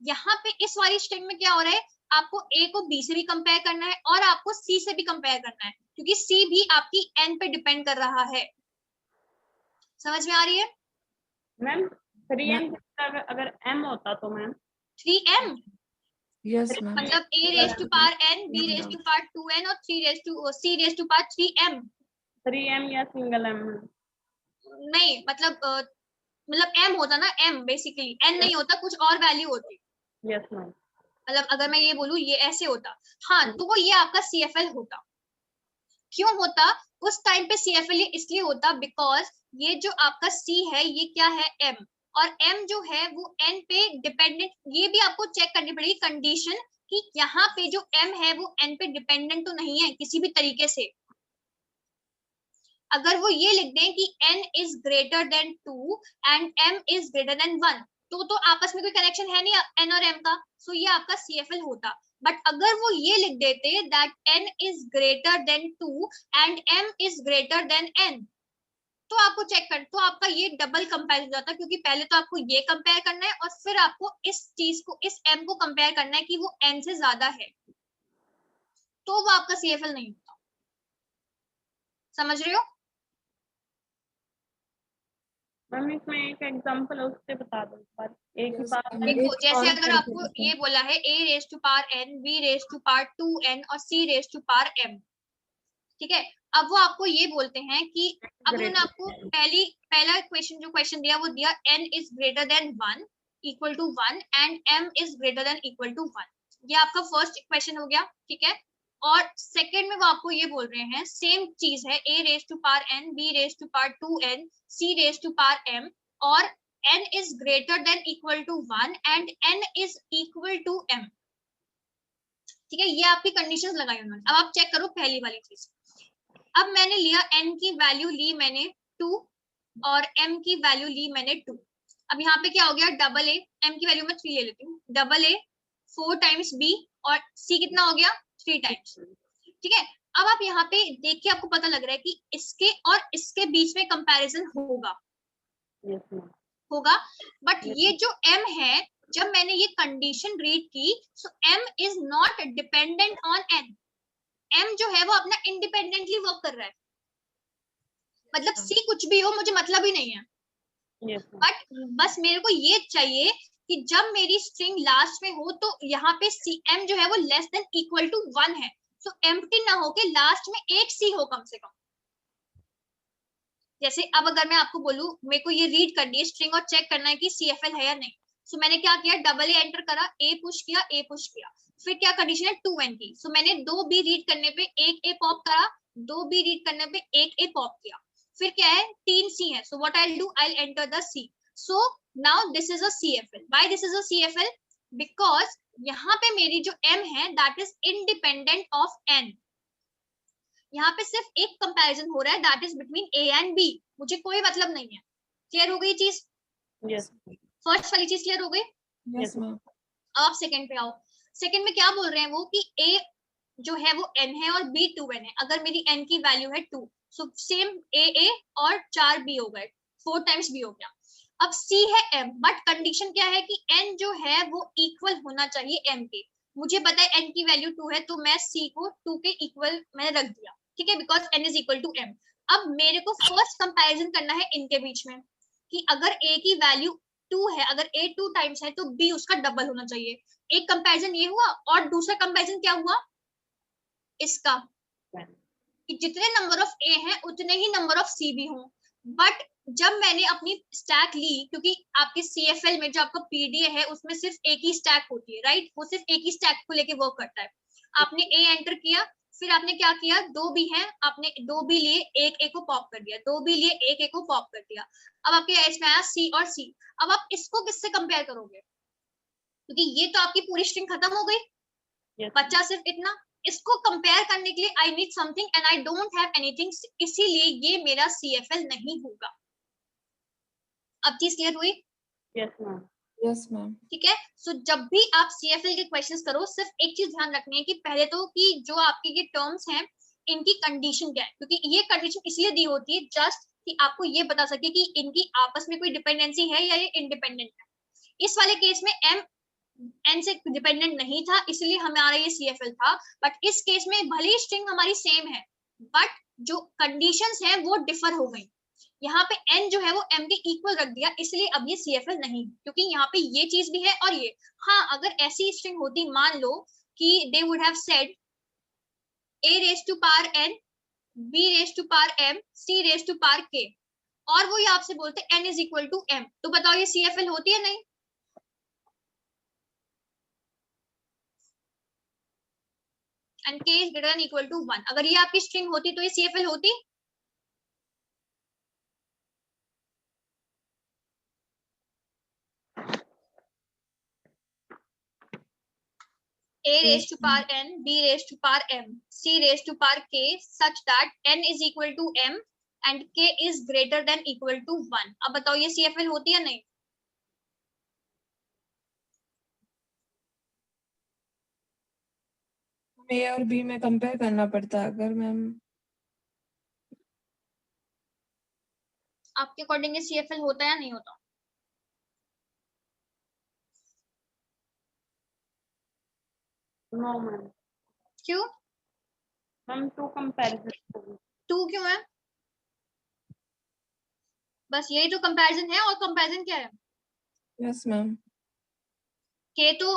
यहाँ पे इस वाली स्ट्रिंग में क्या हो रहा है, आपको A को B से भी कंपेयर करना है और आपको C से भी कंपेयर करना है, क्योंकि C भी आपकी N पे डिपेंड कर रहा है। समझ में आ रही है मैम 3m अगर m होता तो मैम 3m, यस मैम। मतलब A raised to power n, B raised to power 2n और C raised to power 3m। 3m या सिंगल m? नहीं, मतलब m होता ना, m बेसिकली, n नहीं होता, कुछ और वैल्यू होती। Yes ma'am. मतलब अगर मैं ये बोलूं ये ऐसे होता, हाँ, तो वो ये आपका CFL होता। क्यों होता उस टाइम पे CFL? इसलिए होता बिकॉज ये जो आपका C है ये क्या है, M, और M जो है वो N पे डिपेंडेंट। ये भी आपको चेक करनी पड़ेगी कंडीशन कि यहाँ पे जो M है वो N पे डिपेंडेंट तो नहीं है किसी भी तरीके से। अगर वो ये लिख दें कि n is greater then 2 and m is greater than 1, तो आपस में कोई कनेक्शन है नहीं n और m का, सो ये आपका CFL होता। बट अगर वो ये लिख देते that n is greater then 2 and m is greater then n, तो आपको चेक कर, तो आपका ये डबल कंपेयर जाता, क्योंकि पहले तो आपको ये कंपेयर करना है और फिर आपको इस चीज को, इस m को कंपेयर करना है कि वो n से ज्यादा है, तो वो आपका CFL नहीं होता। समझ रहे हो? मैम इसमें एक एग्जांपल है उससे बता दो पर एक ही बात। देखो, जैसे अगर आपको ये बोला है A raise to power n, B raise to power 2n और C raise to power m, ठीक है। अब वो आपको ये बोलते हैं कि अब उन्होंने आपको पहला क्वेश्चन दिया, वो दिया n is greater than 1 equal to 1 and m is greater than equal to 1। ये आपका फर्स्ट क्वेश्चन हो गया, ठीक है। और सेकंड में वो आपको ये बोल रहे हैं सेम चीज है, A raise to power n, B raise to power 2n, C raise to power m, और n is greater than equal to 1 and n is equal to m। ठीक है, ये आपकी कंडीशंस लगाई उन्होंने। अब आप चेक करो पहली वाली चीज। अब मैंने लिया n की वैल्यू ली मैंने 2 और m की वैल्यू ली मैंने 2। अब यहाँ पे क्या हो गया, डबल a, m की वैल्यू मैं 3 ले लेती हूँ, डबल a 4 टाइम्स b और c कितना हो गया 3 टाइम्स। ठीक है, अब आप यहाँ पे देख के आपको पता लग रहा है कि इसके और इसके बीच में कंपैरिजन होगा, बट ये जो m है, जब मैंने ये कंडीशन रीड की, सो m is not dependent on n। m जो है वो अपना इंडिपेंडेंटली वर्क कर रहा है, मतलब c कुछ भी हो मुझे मतलब ही नहीं है। बट बस मेरे को ये चाहिए कि जब मेरी स्ट्रिंग लास्ट में हो तो यहाँ पे m जो है वो लेस देन इक्वल टू 1 है, सो एम्प्टी ना होके लास्ट में एक c हो कम से कम। जैसे अब अगर मैं आपको बोलूं मेरे को ये रीड करनी है स्ट्रिंग और चेक करना है कि CFL है या नहीं, सो मैंने क्या किया, डबल ए एंटर करा, ए पुश किया, फिर क्या कंडीशन है 2n की, सो मैंने 2b रीड करने पे एक ए पॉप करा, 2b रीड करने पे एक ए पॉप किया, फिर क्या है 3c है, so what I will do, I will enter the c। So now this is a CFL। Why this is a CFL? Because यहाँ पे मेरी जो m है that is independent of n। यहाँ पे सिर्फ एक कंपैरिजन हो रहा है that is between A and B, मुझे कोई मतलब नहीं है। क्लियर हो गई चीज? यस। फर्स्ट वाली चीज क्लियर हो गई? Yes ma'am. अब सेकंड पे आओ। सेकंड में क्या बोल रहे हैं वो कि a जो है वो n है और b 2n है। अगर मेरी n की वैल्यू है 2, सो सेम a और 4 b हो गए, 4 टाइम्स b हो गया। अब c है m, बट कंडीशन क्या है कि n जो है वो इक्वल होना चाहिए m के। मुझे पता है n की वैल्यू 2 है, तो मैं c को 2 के इक्वल मैंने रख दिया, ठीक है, because n is equal to m। अब मेरे को फर्स्ट कंपैरिजन करना है इनके बीच में कि अगर a की वैल्यू 2 है, अगर a 2 टाइम्स है तो b उसका डबल होना चाहिए। एक कंपैरिजन ये हुआ, और दूसरा कंपैरिजन क्या हुआ इसका, कि जितने नंबर ऑफ a हैं उतने ही नंबर ऑफ c भी हों। बट जब मैंने अपनी स्टैक ली, क्योंकि आपके CFL में जो आपका PDA है उसमें सिर्फ एक ही स्टैक होती है, राइट, वो सिर्फ एक ही स्टैक को लेके वर्क करता है। आपने a एंटर किया, फिर आपने क्या किया, 2 b हैं, आपने 2 b लिए, एक a को पॉप कर दिया, 2 b लिए, एक a को पॉप कर दिया। अब आपके इसमें आया c और c। अब आप इसको किससे कंपेयर करोगे, क्योंकि ये तो आपकी पूरी स्ट्रिंग खत्म हो गई, Yes. बच्चा सिर्फ इतना। इसको कंपेयर करने के लिए I need something and I don't have anything, इसीलिए ये मेरा CFL नहीं होगा। अब चीज क्लियर हुई? Yes, ma'am. Yes ma'am. ठीक है। सो जब भी आप CFL के क्वेश्चंस करो, सिर्फ एक चीज ध्यान रखनी है कि पहले तो कि जो आपके ये टर्म्स हैं इनकी कंडीशन क्या है, क्योंकि ये कंडीशन इसलिए दी होती है जस्ट कि आपको ये बता सके कि इनकी आपस में कोई डिपेंडेंसी है या ये इंडिपेंडेंट है। इस वाले केस में m n से डिपेंडेंट नहीं था, इसलिए हमारा ये CFL था। बट इस केस में भले ही स्ट्रिंग हमारी सेम है, बट जो कंडीशंस हैं वो डिफर हो गई। यहाँ पे n जो है वो m के इक्वल रख दिया, इसलिए अब ये CFL नहीं, क्योंकि यहाँ पे ये चीज भी है और ये। हाँ, अगर ऐसी स्ट्रिंग होती, मान लो कि they would have said a raised to power n, b raised to power m, c raised to power k, और वो ये आपसे बोलते n is equal to m, तो बताओ ये CFL होती है नहीं? And k is greater than equal to 1, अगर ये आपकी स्ट्रिंग होती तो ये CFL होती? A raised to power n, b raised to power m, c raised to power k such that n is equal to m and k is greater than equal to 1। अब बताओ ये CFL होती है नहीं? ए और बी में कंपेयर करना पड़ता है अगर मैम। आपके अकॉर्डिंग ये CFL होता है या नहीं होता? No, ma'am. क्यों? Ma'am, two comparisons. 2 क्यों है? बस यही तो कंपैरिजन है, और कंपैरिजन क्या है? Yes ma'am. k तो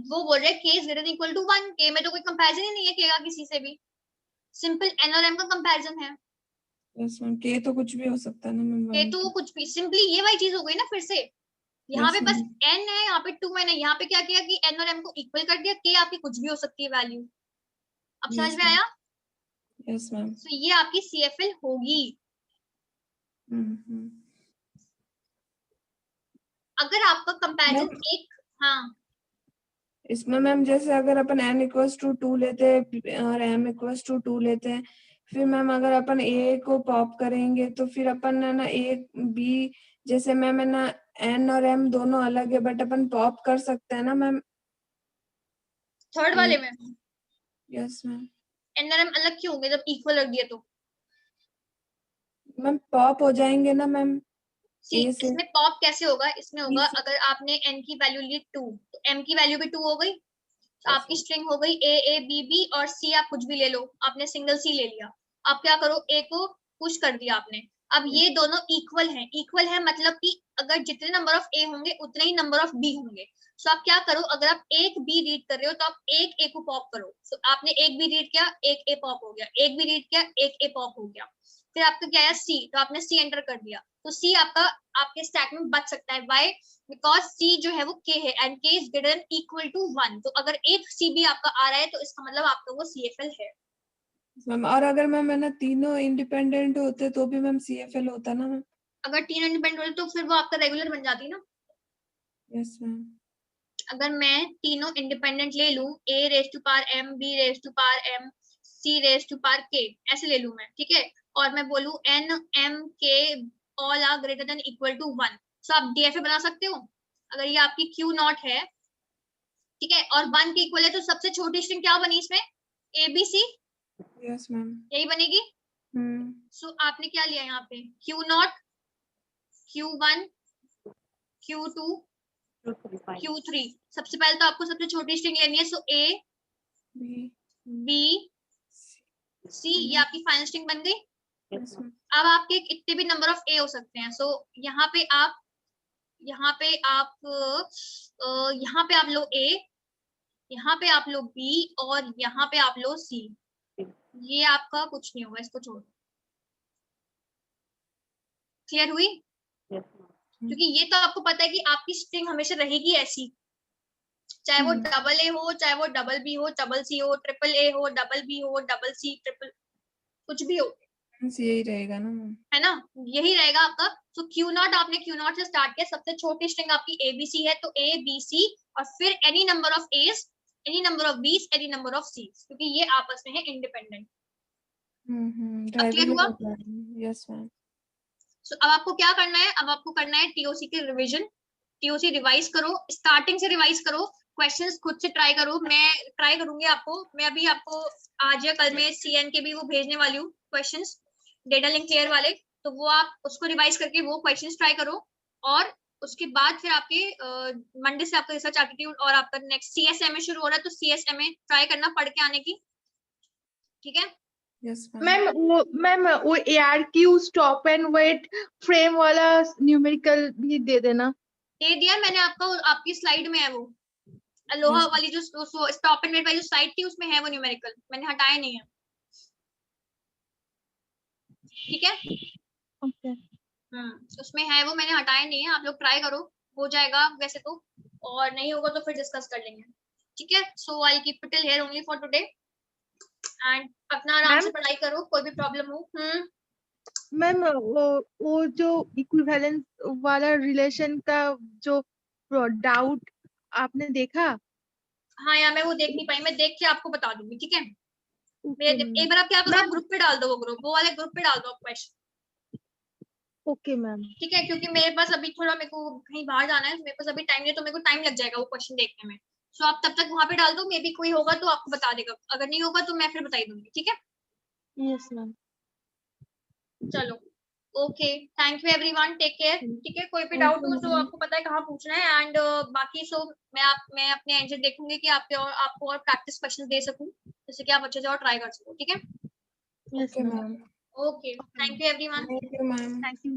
वो बोल रहे k is greater than equal to 1, k में तो कोई कंपैरिजन ही नहीं है k का किसी से भी, सिंपल n और m का कंपैरिजन है। यस मैम, के तो कुछ भी हो सकता है ना मैम। k तो कुछ भी, सिंपली ये वाली चीज हो गई ना फिर से। यहाँ पे Yes, बस ma'am. n है, यहाँ पे 2 है, यहाँ पे क्या किया कि n और m को इक्वल कर दिया, k आपकी कुछ भी हो सकती है वैल्यू। अब समझ Yes, में ma'am. आया? Yes ma'am. तो ये आपकी CFL होगी। अगर आपका कंपैरिजन Ma'am, एक, हाँ इसमें मैम जैसे अगर अपन n इक्वल्स टू 2 लेते हैं और m इक्वल्स टू 2 लेते हैं, फिर मैम अगर अपन a को पॉप करेंगे तो फिर अपन है ना a b, जैसे मैम है ना n और m दोनों अलग है बट अपन पॉप कर सकते हैं ना मैम? थर्ड वाले में यस मैम। n और m अलग क्यों होंगे जब इक्वल रख दिए तो? मैम पॉप हो जाएंगे ना मैम सी, a से। इसमें पॉप कैसे होगा, इसमें होगा से। अगर आपने n की वैल्यू ली 2 तो m की वैल्यू भी 2 हो गई, तो आपकी Yes, स्ट्रिंग हो गई a a b b, और c आप कुछ भी ले लो, आपने सिंगल c ले लिया। आप क्या करो, a को पुश कर दिया आपने। अब ये दोनों इक्वल हैं, इक्वल है मतलब कि अगर जितने नंबर ऑफ a होंगे उतने ही नंबर ऑफ b होंगे। सो आप क्या करो, अगर आप एक b रीड कर रहे हो तो आप एक a को पॉप करो। सो आपने एक b रीड किया, एक a पॉप हो गया, एक b रीड किया, एक a पॉप हो गया। फिर आपका क्या आया c, तो आपने c एंटर कर दिया, तो c आपका आपके स्टैक में बच सकता है। वाई? बिकॉज c जो है वो k है and k is greater than equal to 1, तो अगर एक c भी आपका आ रहा है तो इसका मतलब आपका वो CFL है। मैम। और अगर मैम है ना तीनों इंडिपेंडेंट होते तो भी मैम CFL होता ना मैम? अगर तीन इंडिपेंडेंट होते तो फिर वो आपका रेगुलर बन जाती ना। Yes ma'am. अगर मैं तीनों इंडिपेंडेंट ले लूं, a raise to power m, b raise to power m, c raise to power k, ऐसे ले लूं मैं, ठीक है, और मैं बोलूं n m k all are greater than equal to 1, so आप DFA बना सकते हो। अगर ये आपकी Q नॉट है, ठीक है, और 1 के इक्वल है, तो सबसे छोटी स्ट्रिंग क्या बनी इसमें, ABC, यस मैम। यही बनेगी। सो आपने क्या लिया यहाँ पे, Q not, Q1, Q2, Two, three, fine. Q3। सबसे पहले तो आपको सबसे छोटी स्ट्रिंग लेनी है, सो A B C, ये आपकी फाइनल स्ट्रिंग बन गई। Yes, ma'am. अब आपके इतने भी नंबर ऑफ ए हो सकते हैं, सो यहाँ पे आप यहाँ पे आप लो ए, यहाँ पे आप लो बी और यहाँ पे आप लो सी। ये आपका कुछ नहीं होगा, इसको छोड़ो। क्लियर हुई? Yes, ma'am. क्योंकि ये तो आपको पता है कि आपकी स्ट्रिंग हमेशा रहेगी ऐसी, चाहे वो डबल ए हो, चाहे वो डबल बी हो, डबल सी हो, ट्रिपल ए हो, डबल बी हो, डबल सी, ट्रिपल कुछ भी हो, यही रहेगा ना मैम। है ना, यही रहेगा आपका। तो क्यू नॉट, आपने क्यू नॉट से स्टार्ट किया, सबसे छोटी स्ट्रिंग आपकी ए बी सी है, तो ए बी सी और फिर any number of A's, any number of B's, any number of C's, क्योंकि ये आपस में है इंडिपेंडेंट। क्लियर हुआ? Yes ma'am. सो अब आपको क्या करना है, अब आपको करना है टीओसी की रिवीजन। टीओसी रिवाइज करो, स्टार्टिंग से रिवाइज करो, क्वेश्चंस खुद से ट्राई करो। मैं ट्राई करूंगी आपको, मैं अभी आपको आज या कल में सीएन के भी वो भेजने वाली हूँ क्वेश्चंस, डेटा लिंक क्लियर वाले, तो वो आप उसको रिवाइज करके वो क्वेश्चंस ट्राई करो। और उसके बाद फिर आपके मंडे से आपका रिसर्च एप्टीट्यूड और आपका नेक्स्ट सीएसएमए शुरू हो रहा है, तो सीएसएमए ट्राई करना पढ़ के आने की, ठीक है? यस मैम वो ARQ stop and wait frame वाला न्यूमेरिकल भी दे देना। दे दिया मैंने आपको, आपकी स्लाइड में है वो अलोहा Yes. वाली जो स्टॉप एंड वेट वाली जो स्लाइड थी, उसमें है वो न्यूमेरिकल, मैंने हटाया नहीं है, ठीक है? ओके उसमें है वो, मैंने हटाया नहीं है। आप लोग ट्राई करो, हो जाएगा वैसे तो, और नहीं होगा तो फिर डिस्कस कर लेंगे, ठीक है? So I keep it here only for today and अपना आराम से पढ़ाई करो, कोई भी प्रॉब्लम हो। मैम वो जो इक्विवेलेंस वाला रिलेशन का जो डाउट आपने देखा? हाँ यार, मैं वो देख नहीं पाई, मैं देख के आपको बता दूंगी, ठीक है? एक बार आप क्या करो, मैम आप ग्रुप पे डाल दो, वो वाले ग्रुप पे डाल दो आप क्वेश्चन, ओके मैम। ठीक है? क्योंकि मेरे पास अभी थोड़ा, मेरे को कहीं बाहर जाना है, मेरे पास अभी टाइम नहीं है, तो मेरे को टाइम लग जाएगा वो क्वेश्चन देखने में। सो आप तब तक वहां पे डाल दो, मे बी कोई होगा तो आपको बता देगा, अगर नहीं होगा तो मैं फिर बताई दूंगी, ठीक है? Yes ma'am. चलो, okay, thank you everyone, take care, ठीक है? कोई भी Thank डाउट you, हो तो ma'am. आपको पता है कहाँ पूछना है, एंड बाकी सो मैं अपने एंड से देखूंगी कि आपको और प्रैक्टिस क्वेश्चन दे सकूं, जैसे कि आप अच्छे से और ट्राई कर सको, ठीक है? Yes Okay, ma'am. ma'am. Okay, thank you everyone. Thank you, ma'am. Thank you.